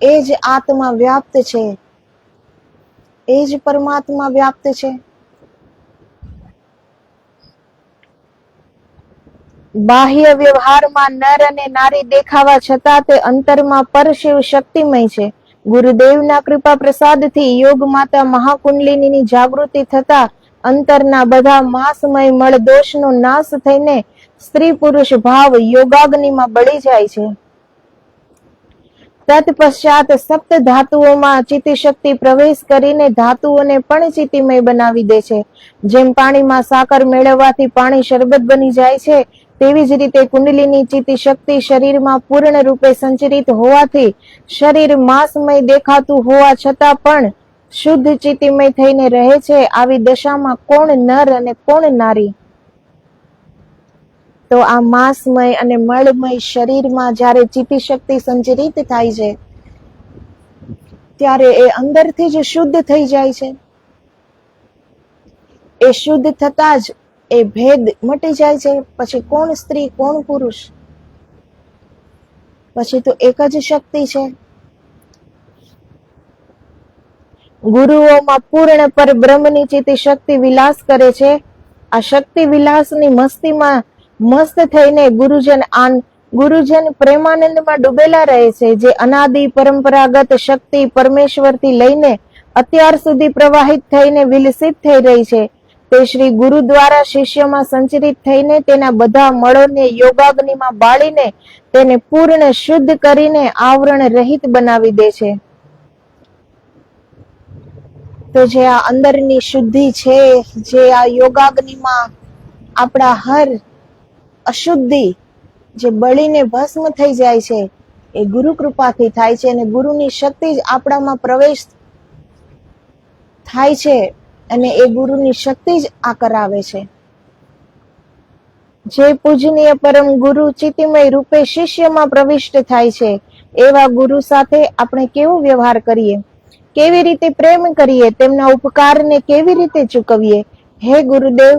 એ જ આત્મા વ્યાપ્ત છે, એ જ પરમાત્મા વ્યાપ્ત છે. બાહ્ય વ્યવહારમાં નર અને નારી દેખાવા છતાં તે અંતરમાં પરશિવ શક્તિમય છે. ગુરુદેવના કૃપા પ્રસાદથી યોગ માતા મહાકુંડલિનીની જાગૃતિ થતા અંતરના બધા માસમય મળ દોષનો નાશ થઈને સ્ત્રી પુરુષ ભાવ યોગાગ્નિમાં બળી જાય છે. તત્પશ્ચાત સપ્ત ધાતુઓમાં ચિત્ત શક્તિ પ્રવેશ કરીને ધાતુઓને પણ ચિત્તિમય બનાવી દે છે. જેમ પાણીમાં સાકર મેળવવાથી પાણી શરબત બની જાય છે, તેવી જ રીતે કુંડલીની ચિત્ત શક્તિ શરીરમાં પૂર્ણ રૂપે સંચરિત હોવાથી શરીર માંસમય દેખાતું હોવા છતાં પણ શુદ્ધ ચિત્તિમય થઈને રહે છે. આવી દશામાં કોણ નર અને કોણ નારી? તો આ માંસમય અને મળમય શરીરમાં જ્યારે ચિત્ત શક્તિ સંચરિત થાય છે ત્યારે એ અંદરથી જ શુદ્ધ થઈ જાય છે. એ શુદ્ધ થતા જ એ ભેદ મટી જાય છે. પછી કોણ સ્ત્રી, કોણ પુરુષ? પછી તો એક જ શક્તિ છે. ગુરુઓમાં પૂર્ણ પર બ્રહ્મની ચિત્ત શક્તિ વિલાસ કરે છે. આ શક્તિ વિલાસની મસ્તીમાં મસ્ત થઈને ગુરુજન પ્રેમાનંદમાં ડૂબેલા રહે છે. જે અનાદિ પરંપરાગત શક્તિ પરમેશ્વરથી લઈને અત્યાર સુધી પ્રવાહિત થઈને વિલસિત થઈ રહી છે, તે શ્રી ગુરુ દ્વારા શિષ્યમાં સંચરિત થઈને તેના બધા મળોને યોગાગ્નિમાં બાળીને તેને પૂર્ણ શુદ્ધ કરીને આવરણ રહિત બનાવી દે છે. તો જે આ અંદરની શુદ્ધિ છે, જે આ યોગાગ્નિમાં આપણા હર અશુદ્ધિ જે બળીને ભસ્મ થઈ જાય છે, એ ગુરુ કૃપાથી થાય છે. અને ગુરુની શક્તિ જ આપણામાં થાય છે અને એ ગુરુની શક્તિ જ આ કરાવે છે. જે પૂજનીય પરમ ગુરુ ચિતિમય રૂપે શિષ્યમાં પ્રવિષ્ટ થાય છે એવા ગુરુ સાથે આપણે કેવો વ્યવહાર કરીએ, કેવી રીતે પ્રેમ કરીએ, તેમના ઉપકારને કેવી રીતે ચૂકવીએ. હે ગુરુદેવ,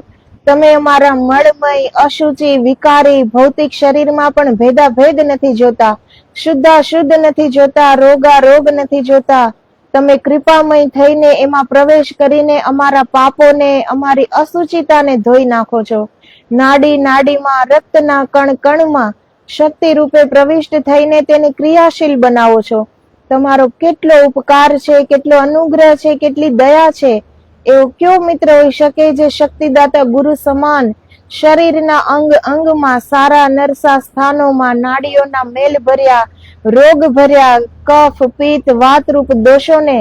તમે અમારા મળમય, અશુચિ, વિકારી ભૌતિક શરીરમાં પણ ભેદાભેદ નથી જોતા, શુદ્ધાશુદ્ધ નથી જોતા, રોગારોગ નથી જોતા. તમે કૃપામય થઈને એમાં પ્રવેશ કરીને અમારા પાપોને, અમારી અશુચિતાને ધોઈ નાખો છો. નાડી નાડીમાં, રક્તના કણ કણમાં શક્તિ રૂપે પ્રવિષ્ટ થઈને તેને ક્રિયાશીલ બનાવો છો. તમારો કેટલો ઉપકાર છે, કેટલો અનુગ્રહ છે, કેટલી દયા છે. એવો કયો મિત્ર હોઈ શકે જે શક્તિદાતા ગુરુ સમાન શરીરના અંગ અંગમાં, સારા નરસા સ્થાનોમાં, નાડીઓના મેલ ભર્યા, રોગ ભર્યા કફ, પિત્ત, વાતરૂપ દોષોને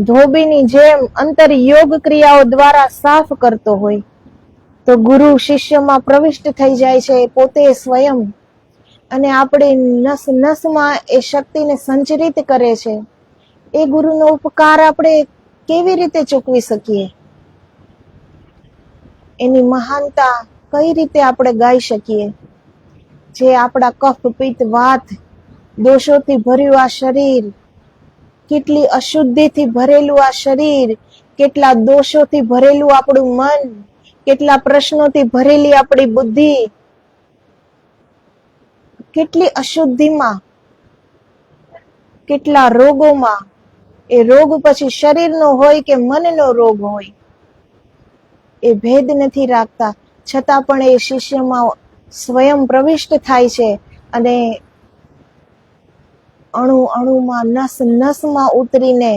ધોબીની જેમ અંતર યોગ ક્રિયાઓ દ્વારા સાફ કરતો હોય. તો ગુરુ શિષ્યમાં પ્રવિષ્ટ થઈ જાય છે પોતે સ્વયં, અને આપણે નસ નસમાં એ શક્તિને સંચરિત કરે છે. એ ગુરુનો ઉપકાર આપણે કેવી રીતે ચૂકવી શકીએ? એની મહાનતા કઈ રીતે આપણે ગાઈ શકીએ? જે આપણા કફ, પિત્ત, વાત દોષોથી ભર્યું આ શરીર, કેટલી અશુદ્ધિથી ભરેલું આ શરીર, કેટલા દોષોથી ભરેલું આપણું મન, કેટલા પ્રશ્નોથી ભરેલી આપણી બુદ્ધિ, કેટલી અશુદ્ધિમાં, કેટલા રોગોમાં. એ રોગ પછી શરીરનો હોય કે મનનો રોગ હોય, એ ભેદ નથી રાખતા, છતાં પણ એ શિષ્યમાં સ્વયં પ્રવિષ્ટ થાય છે અને અણુ અણુમાં, નસ નસમાં ઉતરીને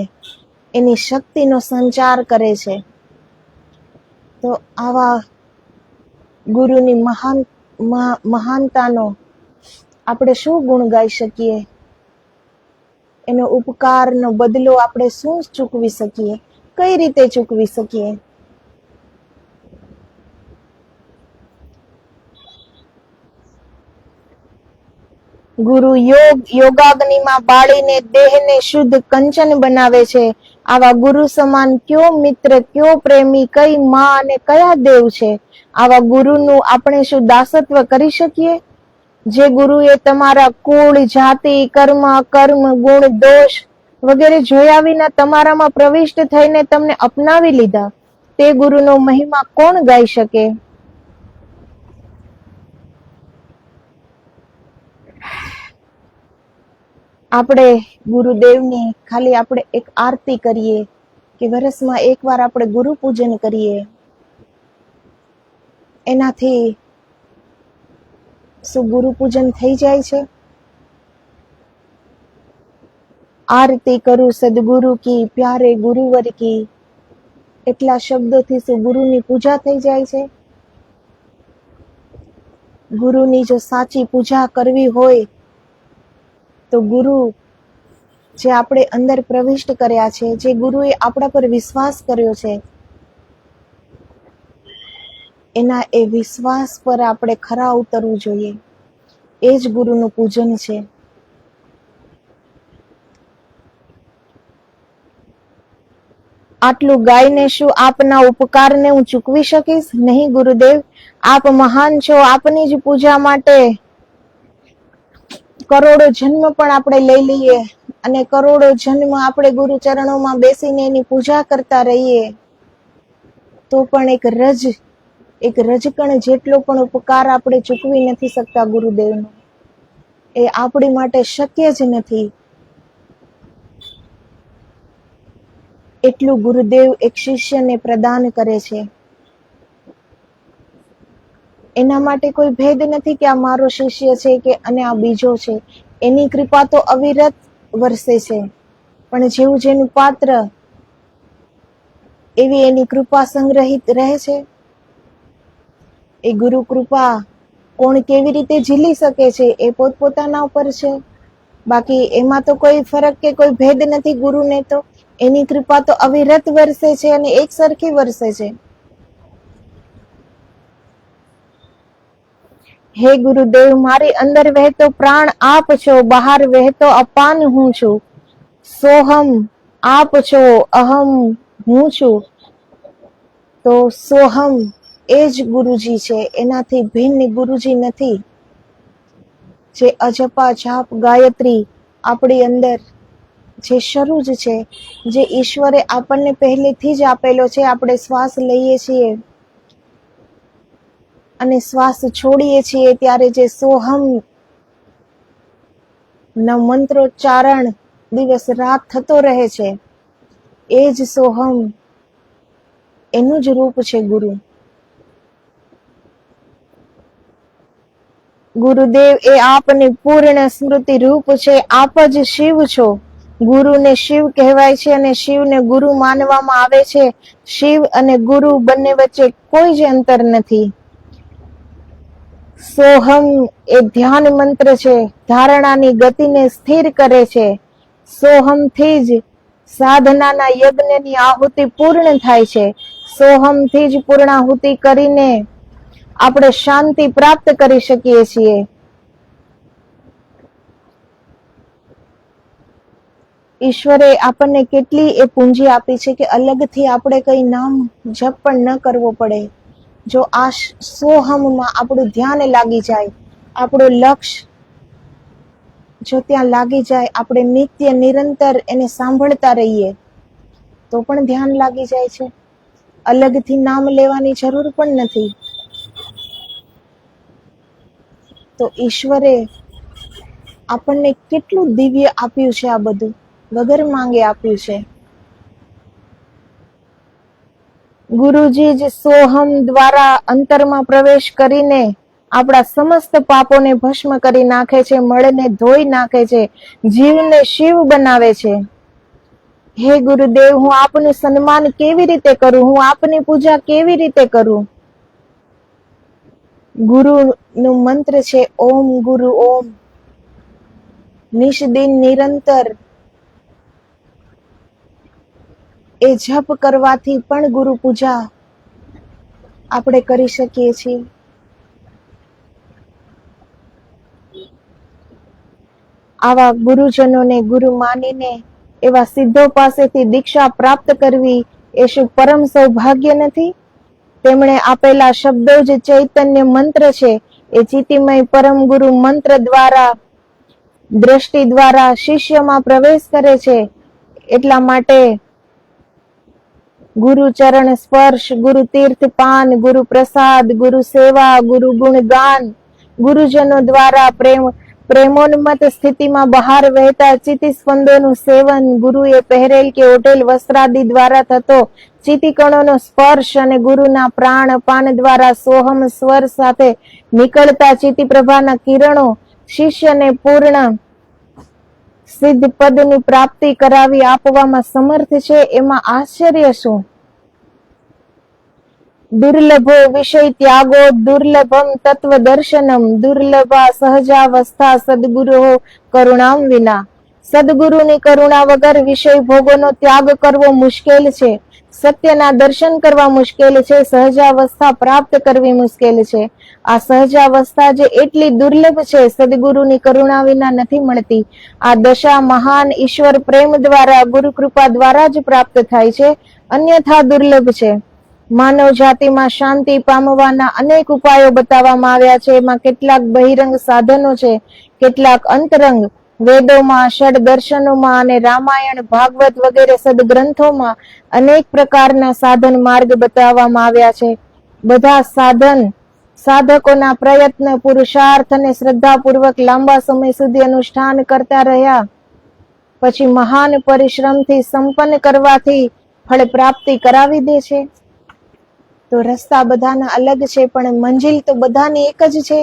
એની શક્તિનો સંચાર કરે છે. તો આવા ગુરુની મહાનતાનો આપણે શું ગુણ ગાઈ શકીએ? એનો ઉપકારનો બદલો આપણે શું ચૂકવી શકીએ? કઈ રીતે ચૂકવી શકીએ? ગુરુ યોગાગ્નિમાં બાળીને દેહને શુદ્ધ કંચન બનાવે છે. આવા ગુરુ સમાન કયો મિત્ર, કયો પ્રેમી, કઈ માં અને કયા દેવ છે? આવા ગુરુનું આપણે શું દાસત્વ કરી શકીએ? જે ગુરુએ તમારા કુળ, જાતિ, કર્મ, ગુણ, દોષ વગેરે જોયા વિના તમારામાં પ્રવિષ્ટ થઈને તમને અપનાવી લીધા, તે ગુરુનો મહિમા કોણ ગાઈ શકે? આપણે ગુરુદેવની ખાલી આપણે એક આરતી કરીએ કે વર્ષમાં એકવાર આપણે ગુરુ પૂજન કરીએ, એનાથી શું ગુરુ પૂજન થઈ જાય છે? આરતી કરું સદગુરુ કી, પ્યારે ગુરુવર કી, એટલા શબ્દોથી શું ગુરુની પૂજા થઈ જાય છે? ગુરુની જો સાચી પૂજા કરવી હોય તો ગુરુ જે આપણે અંદર પ્રવિષ્ટ કર્યા છે, જે ગુરુએ આપણા પર વિશ્વાસ કર્યો છે, એના એ વિશ્વાસ પર આપણે ખરા ઉતરવું જોઈએ. એ જ ગુરુનું પૂજન છે. આટલું ગાઈને શું આપના ઉપકારને હું ચૂકવી શકીશ? નહીં ગુરુદેવ, આપ મહાન છો. આપની જ પૂજા માટે કરોડો જન્મ પણ આપણે લઈ લઈએ અને કરોડો જન્મ આપણે ગુરુ ચરણોમાં બેસીને એની પૂજા કરતા રહીએ તો પણ એક રજકણ જેટલો પણ ઉપકાર આપણે ચૂકવી નથી શકતા ગુરુદેવનો. એ આપણી માટે શક્ય જ નથી. એટલું ગુરુદેવ એક શિષ્યને પ્રદાન કરે છે. એના માટે કોઈ ભેદ નથી કે આ મારો શિષ્ય છે કે અને આ બીજો છે. એની કૃપા તો અવિરત વરસે છે, પણ જેવું જેનું પાત્ર એવી એની કૃપા સંગ્રહિત રહે છે. એ ગુરુ કૃપા કોણ કેવી રીતે ઝીલી શકે છે એ પોતપોતાના ઉપર છે. બાકી એમાં તો કોઈ ફરક કે કોઈ ભેદ નથી. ગુરુને તો એની કૃપા તો અવિરત વરસે છે અને એક સરખી વરસે છે. હે ગુરુદેવ, મારી અંદર વહેતો પ્રાણ આપ છો, બહાર વહેતો અપાન હું છું. સોહમ આપ છો, અહમ હું છું, તો સોહમ એ જ ગુરુજી છે, એનાથી ભિન્ન ગુરુજી નથી. જે અજપા જાપ ગાયત્રી આપણી અંદર જે શરૂ જ છે, જે ઈશ્વરે આપણને પહેલેથી જ આપેલો છે. આપણે શ્વાસ લઈએ છીએ અને શ્વાસ છોડીએ છીએ ત્યારે જે સોહમ ના મંત્રોચ્ચારણ દિવસ રાત થતો રહે છે, એ જ સોહમ, એનું જ રૂપ છે ગુરુ. ગુરુદેવ એ આપની પૂર્ણ સ્મૃતિ રૂપ છે. આપ જ શિવ છો. ગુરુને શિવ કહેવાય છે અને શિવને ગુરુ માનવામાં આવે છે. શિવ અને ગુરુ બંને વચ્ચે કોઈ જ અંતર નથી. સોહમ એ ધ્યાન મંત્ર છે, ધારણાની ગતિને સ્થિર કરે છે. સોહમથી જ સાધનાના યજ્ઞની આહુતિ પૂર્ણ થાય છે. સોહમથી જ પૂર્ણાહુતિ કરીને આપણે શાંતિ પ્રાપ્ત કરી શકીએ છીએ. ઈશ્વરે આપણને કેટલી એ પૂંજી આપી છે કે અલગથી આપણે કઈ નામ જપ પણ ન કરવો પડે. જો આ સોહમમાં આપણું ધ્યાન લાગી જાય, આપણું લક્ષ્ય જો ત્યાં લાગી જાય, આપણે નિત્ય નિરંતર એને સાંભળતા રહીએ તો પણ ધ્યાન લાગી જાય છે. અલગથી નામ લેવાની જરૂર પણ નથી. તો ઈશ્વરે આપણને કેટલું દિવ્ય આપ્યું છે. આ બધું વગર માંગે આપ્યું છે. ગુરુજી જ સોહમ દ્વારા અંતરમાં પ્રવેશ કરીને આપણા સમસ્ત પાપોને ભસ્મ કરી નાખે છે, મળને ધોઈ નાખે છે, જીવને શિવ બનાવે છે. હે ગુરુદેવ, હું આપનું સન્માન કેવી રીતે કરું? હું આપની પૂજા કેવી રીતે કરું? ગુરુનું મંત્ર છે ઓમ ગુરુ ઓમ. નિષ્દિન નિરંતર એ જપ કરવાથી પણ ગુરુ પૂજા આપણે કરી શકીએ છીએ. આવા ગુરુજનોને ગુરુ માનીને એવા સિદ્ધો પાસેથી દીક્ષા પ્રાપ્ત કરવી એ શું પરમ સૌભાગ્ય નથી? તેમણે આપેલા શબ્દો જ ચૈતન્ય મંત્ર છે. એ ચિતિમય પરમ ગુરુ મંત્ર દ્વારા, દ્રષ્ટિ દ્વારા શિષ્યમાં પ્રવેશ કરે છે. એટલા માટે ગુરુ ચરણ સ્પર્શ, ગુરુ તીર્થ પાન, ગુરુ પ્રસાદ, ગુરુ સેવા, ગુરુ ગુણગાન, ગુરુજનો દ્વારા પ્રેમોન્મત સ્થિતિમાં બહાર વહેતા ચિતિસ્પંદોનું સેવન, ગુરુએ પહેરેલ કે ઓઢેલ વસ્ત્રાદિ દ્વારા થતો ચિતિકણોનો સ્પર્શ અને ગુરુના પ્રાણ અપાન દ્વારા સોહમ સ્વર સાથે નીકળતા ચિતિપ્રભાના કિરણો શિષ્યને પૂર્ણ સિદ્ધ પદની પ્રાપ્તિ કરાવી આપવામાં સમર્થ છે. એમાં આશ્ચર્ય શું? દુર્લભો વિષય ત્યાગો દુર્લભમ તત્વ દર્શનમ દુર્લભા સહજાવસ્થા સદગુરુ કરુણામ વિના. સદગુરુની કરુણા વગર વિષય ભોગોનો ત્યાગ કરવો મુશ્કેલ છે. સત્યના દર્શન કરવા મુશ્કેલ છે. સહજાવસ્થા પ્રાપ્ત કરવી મુશ્કેલ છે. આ સહજાવસ્થા જે એટલી દુર્લભ છે, સદગુરુની કરુણા વિના નથી મળતી. આ દશા મહાન ઈશ્વર પ્રેમ દ્વારા, ગુરુ કૃપા દ્વારા જ પ્રાપ્ત થાય છે, અન્યથા દુર્લભ છે. માનવ જાતિમાં શાંતિ પામવાના અનેક ઉપાયો બતાવવામાં આવ્યા છે. એમાં કેટલાક બહિરંગ સાધનો છે, કેટલાક અંતરંગ. વેદોમાં, ષડ દર્શનોમાં અને રામાયણ, ભાગવત વગેરે સદગ્રંથોમાં અનેક પ્રકારના સાધન માર્ગ બતાવવામાં આવ્યા છે. બધા સાધન સાધકોના પ્રયત્ન, પુરુષાર્થ અને શ્રદ્ધાપૂર્વક લાંબા સમય સુધી અનુષ્ઠાન કરતા રહ્યા પછી મહાન પરિશ્રમથી સંપન્ન કરવાથી ફળ પ્રાપ્તિ કરાવી દે છે. તો રસ્તા બધાના અલગ છે, પણ મંજિલ તો બધાની એક જ છે.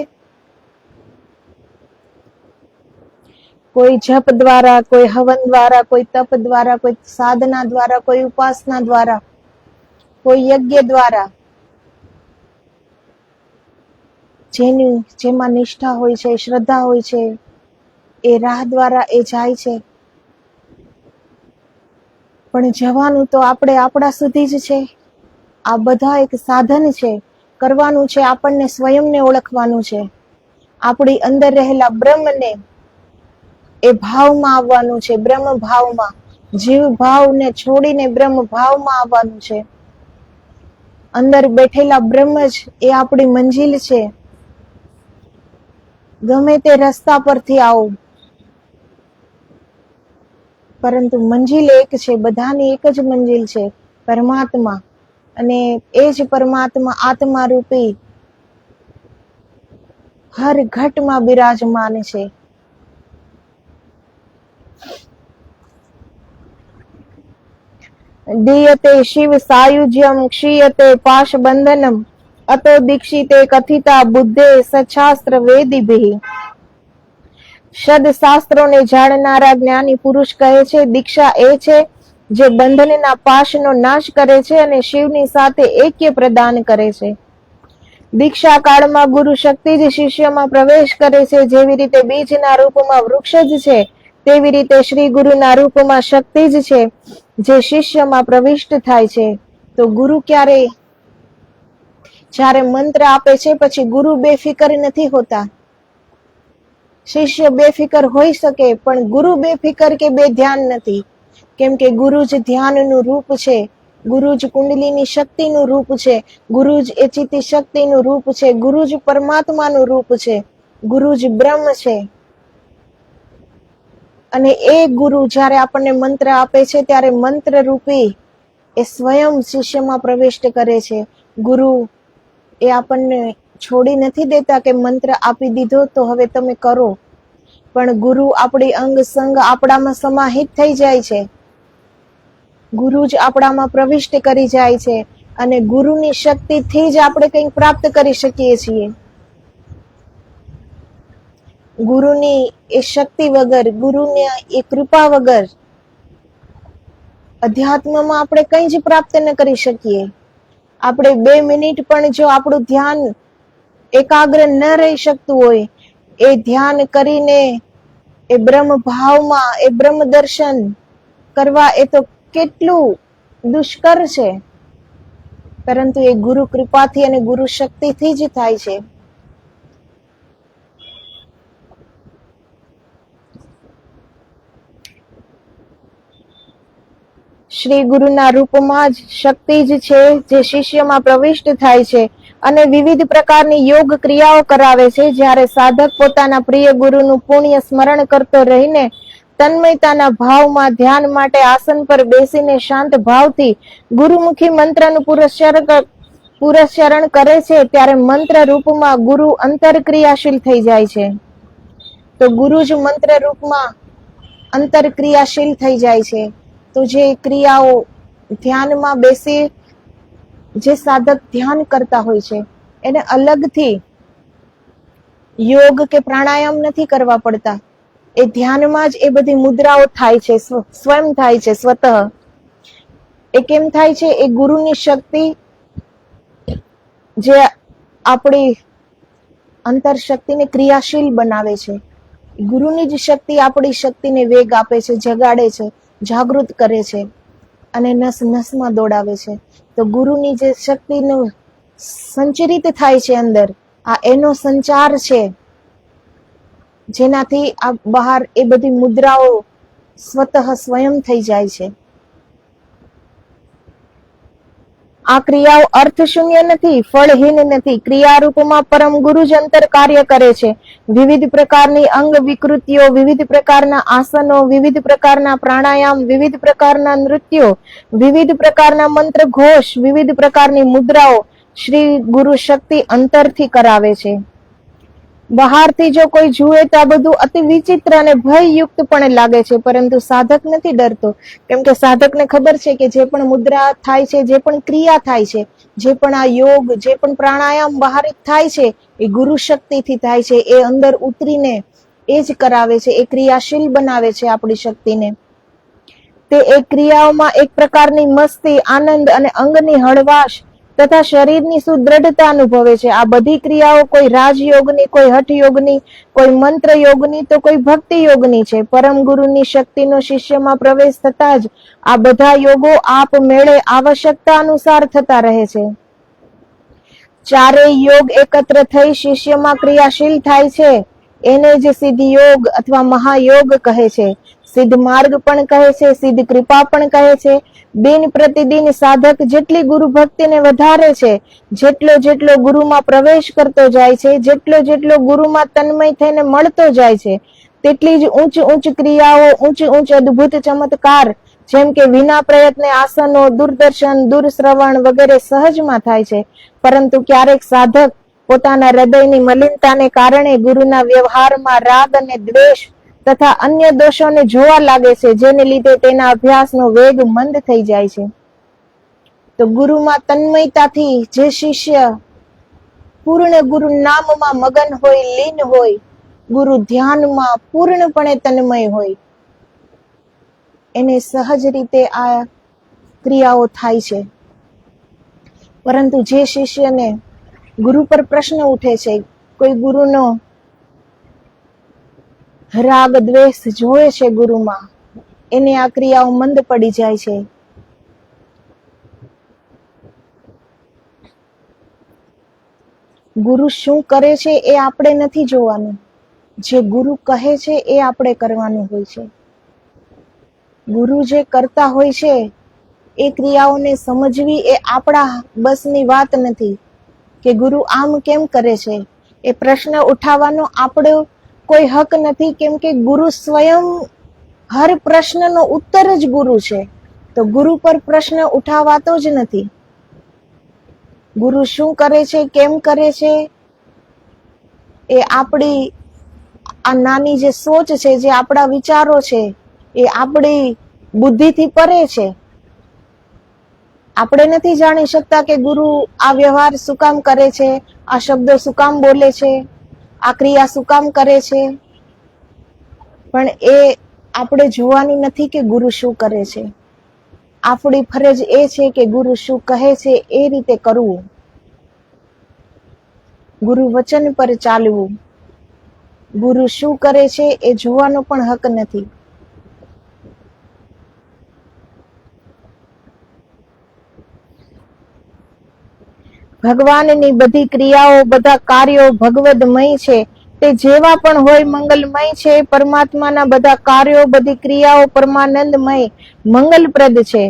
કોઈ જપ દ્વારા, કોઈ હવન દ્વારા, કોઈ તપ દ્વારા, કોઈ સાધના દ્વારા, કોઈ ઉપાસના દ્વારા, કોઈ યજ્ઞ દ્વારા, જેમાં નિષ્ઠા હોય છે, શ્રદ્ધા હોય છે, એ રાહ દ્વારા એ જાય છે. પણ જવાનું તો આપણે આપણા સુધી જ છે. આ બધા એક સાધન છે. કરવાનું છે આપણને સ્વયંને ઓળખવાનું છે. આપણી અંદર રહેલા બ્રહ્મને એ ભાવમાં આવવાનું છે, બ્રહ્મ ભાવમાં. જીવ ભાવને છોડીને બ્રહ્મ ભાવમાં આવવાનું છે. અંદર બેઠેલા બ્રહ્મ જ એ આપણી મંજિલ છે. ગમે તે રસ્તા પરથી આવો, પરંતુ મંજિલ એક છે. બધાની એક જ મંજિલ છે, પરમાત્મા. અને એ જ પરમાત્મા આત્મા રૂપી હર ઘટમાં બિરાજમાન છે. દીયતે શિવ સાયુજ્યમ ક્ષીયતે પાશ બંધનમ અતો દીક્ષિતે કથિતા બુદ્ધે સચ્છાસ્ત્ર વેદિભિ. શબ્દ શાસ્ત્રોને જાણનારા જ્ઞાની પુરુષ કહે છે, દીક્ષા એ છે જે બંધનના પાશનો નાશ કરે છે અને શિવની સાથે એક્ય પ્રદાન કરે છે. દીક્ષા કાળમાં ગુરુ શક્તિ જ શિષ્યમાં પ્રવેશ કરે છે. જેવી રીતે બીજના રૂપમાં વૃક્ષ જ છે, તેવી રીતે શ્રી ગુરુના રૂપમાં શક્તિ જ છે જે શિષ્યમાં પ્રવિષ્ટ થાય છે. તો ગુરુ જ્યારે મંત્ર આપે છે પછી ગુરુ બેફિકર નથી હોતા. શિષ્ય બેફિકર હોઈ શકે, પણ ગુરુ બેફિકર કે બેધ્યાન નથી. કેમ કે ગુરુ જ ધ્યાનનું રૂપ છે, ગુરુ જ કુંડલીની શક્તિનું રૂપ છે, ગુરુ જ એ ચિત્તી શક્તિનું રૂપ છે, ગુરુ જ પરમાત્માનું રૂપ છે, ગુરુ જ બ્રહ્મ છે. અને એ ગુરુ જ્યારે આપણને મંત્ર આપે છે ત્યારે મંત્ર રૂપી એ સ્વયં શિષ્યમાં પ્રવેશ કરે છે. ગુરુ એ આપણને છોડી નથી દેતા કે મંત્ર આપી દીધો તો હવે તમે કરો, પણ ગુરુ આપણી અંગ સંગ આપણામાં સમાહિત થઈ જાય છે. ગુરુ જ આપણામાં પ્રવિષ્ટ કરી જાય છે અને ગુરુની શક્તિથી જ આપણે કંઈક પ્રાપ્ત કરી શકીએ છીએ. ગુરુની એ શક્તિ વગર, ગુરુની એ કૃપા વગર અધ્યાત્મમાં આપણે કંઈ જ પ્રાપ્ત ન કરી શકીએ. આપણે 2 મિનિટ પણ જો આપણું ધ્યાન એકાગ્ર ન રહી શકતું હોય, એ ધ્યાન કરીને એ બ્રહ્મ ભાવમાં એ બ્રહ્મ દર્શન કરવા એ તો કેટલું દુષ્કર છે, પરંતુ એ ગુરુ કૃપાથી અને ગુરુ શક્તિથી જ થાય છે. શ્રી ગુરુના રૂપમાં જ શક્તિ જ છે જે શિષ્યમાં પ્રવિષ્ટ થાય છે અને વિવિધ પ્રકારની યોગ ક્રિયાઓ કરાવે છે. જ્યારે સાધક પોતાના પ્રિય ગુરુનું પુણ્ય સ્મરણ કરતો રહીને તન્મયતાના ભાવમાં ધ્યાન માટે આસન પર બેસીને શાંત ભાવથી ગુરુમુખી મંત્રનું પુરસ્ચરણ કરે છે, ત્યારે મંત્ર રૂપમાં ગુરુ અંતરક્રિયાશીલ થઈ જાય છે. તો ગુરુ જ મંત્ર રૂપમાં અંતરક્રિયાશીલ થઈ જાય છે. તો જે ક્રિયાઓ ધ્યાનમાં બેસી જે સાધક ધ્યાન કરતા હોય છે એને અલગથી યોગ કે પ્રાણાયામ નથી કરવા પડતા. એ ધ્યાનમાં જ એ બધી મુદ્રાઓ થાય છે, સ્વયં થાય છે, સ્વતઃ. એ કેમ થાય છે? એ ગુરુની શક્તિ જે આપણી અંતર શક્તિને ક્રિયાશીલ બનાવે છે. ગુરુની જ શક્તિ આપણી શક્તિને વેગ આપે છે, જગાડે છે, જાગૃત કરે છે અને નસ નસમાં દોડાવે છે. તો ગુરુની જે શક્તિનું સંચરિત થાય છે અંદર, આ એનો સંચાર છે, જેનાથી આ બહાર એ બધી મુદ્રાઓ સ્વતઃ સ્વયં થઈ જાય છે. આ ક્રિયાઓ અર્થશૂન્ય નથી, ફળહીન નથી. ક્રિયારૂપમાં પરમ ગુરુ જ અંતર કાર્ય કરે છે. વિવિધ પ્રકારની અંગ વિકૃતિઓ, વિવિધ પ્રકારના આસનો, વિવિધ પ્રકારના પ્રાણાયામ, વિવિધ પ્રકારના નૃત્યો, વિવિધ પ્રકારના મંત્ર ઘોષ, વિવિધ પ્રકારની મુદ્રાઓ શ્રી ગુરુ શક્તિ અંતરથી કરાવે છે. બહારથી જો કોઈ જુએ તો આ બધું અતિ વિચિત્ર અને ભયયુક્ત પણ લાગે છે, પરંતુ સાધક નથી ડરતો. કેમ કે સાધકને ખબર છે કે જે પણ મુદ્રા થાય છે, જે પણ ક્રિયા થાય છે, જે પણ આ યોગ, જે પણ પ્રાણાયામ બહાર થાય છે, એ ગુરુ શક્તિથી થાય છે. એ અંદર ઉતરીને એ જ કરાવે છે, એ ક્રિયાશીલ બનાવે છે આપણી શક્તિને. તે એક ક્રિયાઓમાં એક પ્રકારની મસ્તી, આનંદ અને અંગની હળવાશ તથા શરીરની સુદ્રઢતા અનુભવે છે. આ બધી ક્રિયાઓ કોઈ રાજયોગની, કોઈ હઠયોગની, કોઈ મંત્ર યોગની તો કોઈ ભક્તિ યોગની છે. પરમ ગુરુની શક્તિનો શિષ્યમાં પ્રવેશ થતા જ આ બધા યોગો આપમેળે આવશ્યકતા અનુસાર થતા રહે છે. ચારેય યોગ એકત્ર થઈ શિષ્યમાં ક્રિયાશીલ થાય છે. એને જ સિદ્ધ યોગ અથવા મહાયોગ કહે છે. સિદ્ધ માર્ગ પણ કહે છે, સિદ્ધ કૃપા પણ કહે છે. દિન પ્રતિદિન સાધક જેટલી ગુરુ ભક્તિને વધારે છે, જેટલો ગુરુમાં પ્રવેશ કરતો જાય છે, જેટલો ગુરુમાં તન્મય થઈને મળતો જાય છે, તેટલી જ ઊંચ ક્રિયાઓ, ઊંચ અદ્ભુત ચમત્કાર, જેમ કે વિના પ્રયત્ને આસનો, દૂરદર્શન, દૂરશ્રવણ વગેરે સહજમાં થાય છે. પરંતુ ક્યારેક સાધક પોતાના હૃદયની મલિનતાને કારણે ગુરુના વ્યવહારમાં રાગ અને દ્વેષ તથા અન્ય દોષોને જોવા લાગે છે, જેને લીધે તેના અભ્યાસનો વેગ મંદ થઈ જાય છે. તો ગુરુમાં તન્મયતાથી જે શિષ્ય પૂર્ણ ગુરુ નામમાં મગન હોય, લીન હોય, ગુરુ ધ્યાનમાં પૂર્ણપણે તન્મય હોય, એને સહજ રીતે આ ક્રિયાઓ થાય છે. પરંતુ જે શિષ્યને ગુરુ પર પ્રશ્ન ઉઠે છે, કોઈ ગુરુનો રાગ દ્વેષ જોવે છે ગુરુમાં, એને આ ક્રિયાઓ મંદ પડી જાય છે. ગુરુ શું કરે છે એ આપણે નથી જોવાનું, જે ગુરુ કહે છે એ આપણે કરવાનું હોય છે. ગુરુ જે કરતા હોય છે એ ક્રિયાઓને સમજવી એ આપણા બસની વાત નથી. કે ગુરુ આમ કેમ કરે છે એ પ્રશ્ન ઉઠાવવાનો આપણો કોઈ હક નથી, કેમ કે ગુરુ સ્વયં હર પ્રશ્નનો ઉત્તર જ ગુરુ છે. તો ગુરુ પર પ્રશ્ન ઉઠાવાતો જ નથી. ગુરુ શું કરે છે, કેમ કરે છે, એ આપણી આ નાની જે સોચ છે, જે આપણા વિચારો છે, એ આપણી બુદ્ધિથી પરે છે. આપણે નથી જાણી શકતા કે ગુરુ આ વ્યવહાર શું કામ કરે છે, આ શબ્દો શું કામ બોલે છે, આ ક્રિયા શું કામ કરે છે. પણ એ આપણે જોવાની નથી કે ગુરુ શું કરે છે. આપણી ફરજ એ છે કે ગુરુ શું કહે છે એ રીતે કરવું, ગુરુ વચન પર ચાલવું. ગુરુ શું કરે છે એ જોવાનો પણ હક નથી. ભગવાનની બધી ક્રિયાઓ, બધા કાર્યો ભગવદમય છે. તે જેવા પણ હોય મંગલમય છે. પરમાત્માના બધા કાર્યો, બધી ક્રિયાઓ પરમાનંદમય, મંગલપ્રદ છે.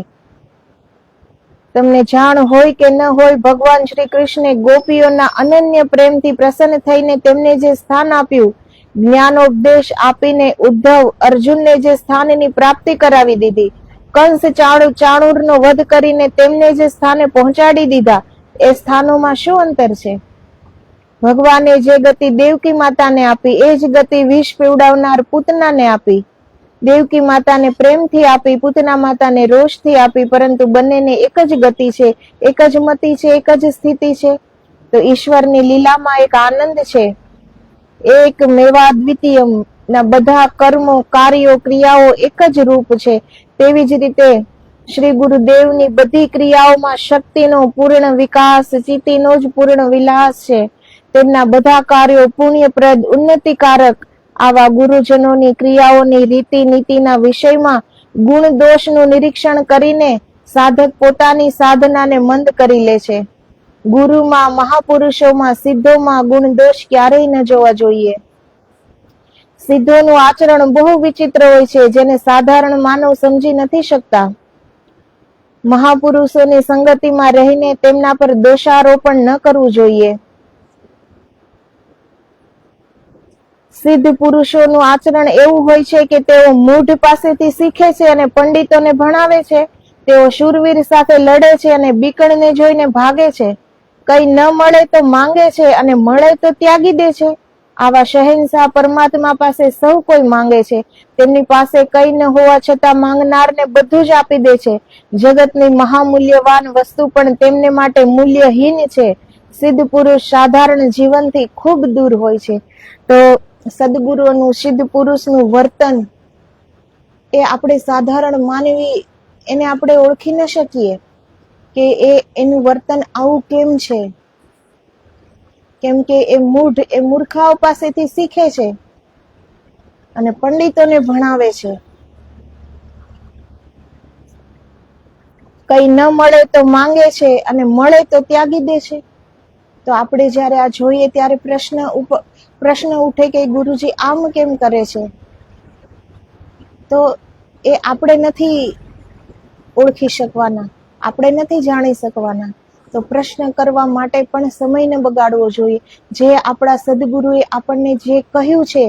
તમને જાણ હોય કે ન હોય, ભગવાન શ્રી કૃષ્ણે ગોપીઓના અનન્ય પ્રેમથી પ્રસન્ન થઈને તેમને જે સ્થાન આપ્યું, જ્ઞાનોપદેશ આપીને ઉદ્ધવ અર્જુનને જે સ્થાનની પ્રાપ્તિ કરાવી દીધી, કંસ ચાણૂરનો વધ કરીને તેમને જે સ્થાને પહોંચાડી દીધા, એ સ્થાનોમાં શું અંતર છે? ભગવાને જે ગતિ દેવકી માતાને આપી, એ જ ગતિ વિષ પીવડાવનાર પૂતનાને આપી. દેવકી માતાને પ્રેમથી આપી, પૂતના માતાને રોષથી આપી, પરંતુ બંનેને એક જ ગતિ છે, એક જ મતિ છે, એક જ સ્થિતિ છે. તો ઈશ્વરની લીલામાં એક આનંદ છે, એક મેવા દ્વિતીયમ ના બધા કર્મો, કાર્યો, ક્રિયાઓ એક જ રૂપ છે. તેવી જ રીતે શ્રી ગુરુદેવની બધી ક્રિયાઓમાં શક્તિનો પૂર્ણ વિકાસ, ચિત્તનો જ પૂર્ણ વિલાસ છે. તેમના બધા કાર્યો પુણ્યપ્રદ, ઉન્નતિકારક. આવા ગુરુજનોની ક્રિયાઓની રીતિ નીતિના વિષયમાં ગુણ દોષનું નિરીક્ષણ કરીને સાધક પોતાની સાધનાને મંદ કરી લે છે. ગુરુમાં, મહાપુરુષોમાં, સિદ્ધોમાં ગુણ દોષ ક્યારેય ન જોવા જોઈએ. સિદ્ધોનું આચરણ બહુ વિચિત્ર હોય છે, જેને સાધારણ માનવ સમજી નથી શકતા. મહાપુરુષોની સંગતિમાં રહીને તેમના પર દોષારોપણ ન કરવું જોઈએ. સિદ્ધ પુરુષોનું આચરણ એવું હોય છે કે તેઓ મૂઢ પાસેથી શીખે છે અને પંડિતોને ભણાવે છે. તેઓ શૂરવીર સાથે લડે છે અને બીકણને જોઈને ભાગે છે. કઈ ન મળે તો માંગે છે અને મળે તો ત્યાગી દે છે. આવા શહેનશાહ પરમાત્મા પાસે સૌ કોઈ માંગે છે. તેમની પાસે કઈ ન હોવા છતાં માંગનારને બધું જ આપી દે છે. જગતની મહામૂલ્યવાન વસ્તુ પણ તેમને માટે મૂલ્યહીન છે. સિદ્ધ પુરુષ સાધારણ જીવનથી ખૂબ દૂર હોય છે. તો સદગુરુનું, સિદ્ધ પુરુષનું વર્તન એ આપણે સાધારણ માનવી એને આપણે ઓળખી ન શકીએ કે એનું વર્તન આવું કેમ છે. કેમ કે એ મૂર્ખાઓ પાસેથી શીખે છે અને પંડિતોને ભણાવે છે. કઈ ન મળે તો માંગે છે અને મળે તો ત્યાગી દે છે. તો આપણે જ્યારે આ જોઈએ ત્યારે પ્રશ્ન પ્રશ્ન ઉઠે કે ગુરુજી આમ કેમ કરે છે, તો એ આપણે નથી ઓળખી શકવાના, આપણે નથી જાણી શકવાના. તો પ્રશ્ન કરવા માટે પણ સમય ન બગાડવો જોઈએ. જે આપણા સદગુરુએ આપણને જે કહ્યું છે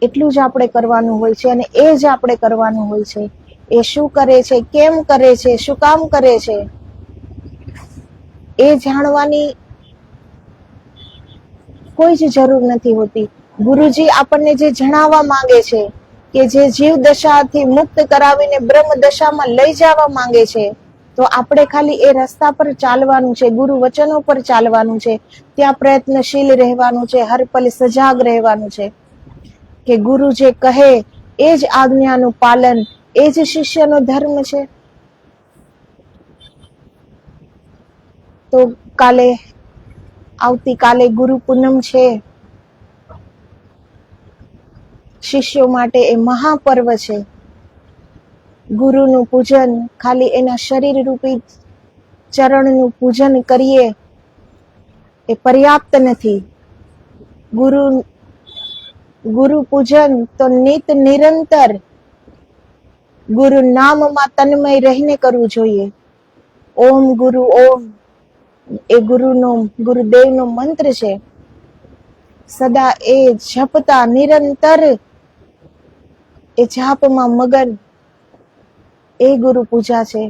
એટલું જ આપણે કરવાનું હોય છે, અને એ જ આપણે કરવાનું હોય છે. એ શું કરે છે, કેમ કરે છે, શું કામ કરે છે, એ જાણવાની કોઈ જ જરૂર નથી હોતી. ગુરુજી આપણને જે જણાવવા માંગે છે કે જે જીવ દશાથી મુક્ત કરાવીને બ્રહ્મ દશામાં લઈ જવા માંગે છે, તો આપણે ખાલી એ રસ્તા પર ચાલવાનું છે, ગુરુ વચનો પર ચાલવાનું છે. ત્યાં પ્રયત્નશીલ રહેવાનું છે, હર પલ સજાગ રહેવાનું છે કે ગુરુ જે કહે એ જ આજ્ઞાનું પાલન, એ જ શિષ્યનો ધર્મ છે. તો આવતીકાલે ગુરુ પૂનમ છે. શિષ્યો માટે એ મહાપર્વ છે. ગુરુનું પૂજન ખાલી એના શરીર રૂપી ચરણનું પૂજન કરીએ એ પર્યાપ્ત નથી. ગુરુ પૂજન તો નિત નિરંતર ગુરુ નામમાં તન્મય રહીને કરવું જોઈએ. ઓમ ગુરુ ઓમ એ ગુરુદેવનો મંત્ર છે. સદા એ જપતા નિરંતર એ જાપમાં મગન, એ ગુરુ પૂજા છે.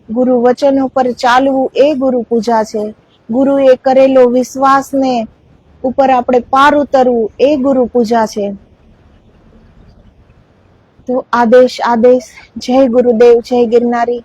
ગુરુ વચનો પર ચાલવું એ ગુરુ પૂજા છે. ગુરુએ કરેલો વિશ્વાસને ઉપર આપણે પાર ઉતરવું એ ગુરુ પૂજા છે. તો આદેશ. જય ગુરુદેવ, જય ગિરનારી.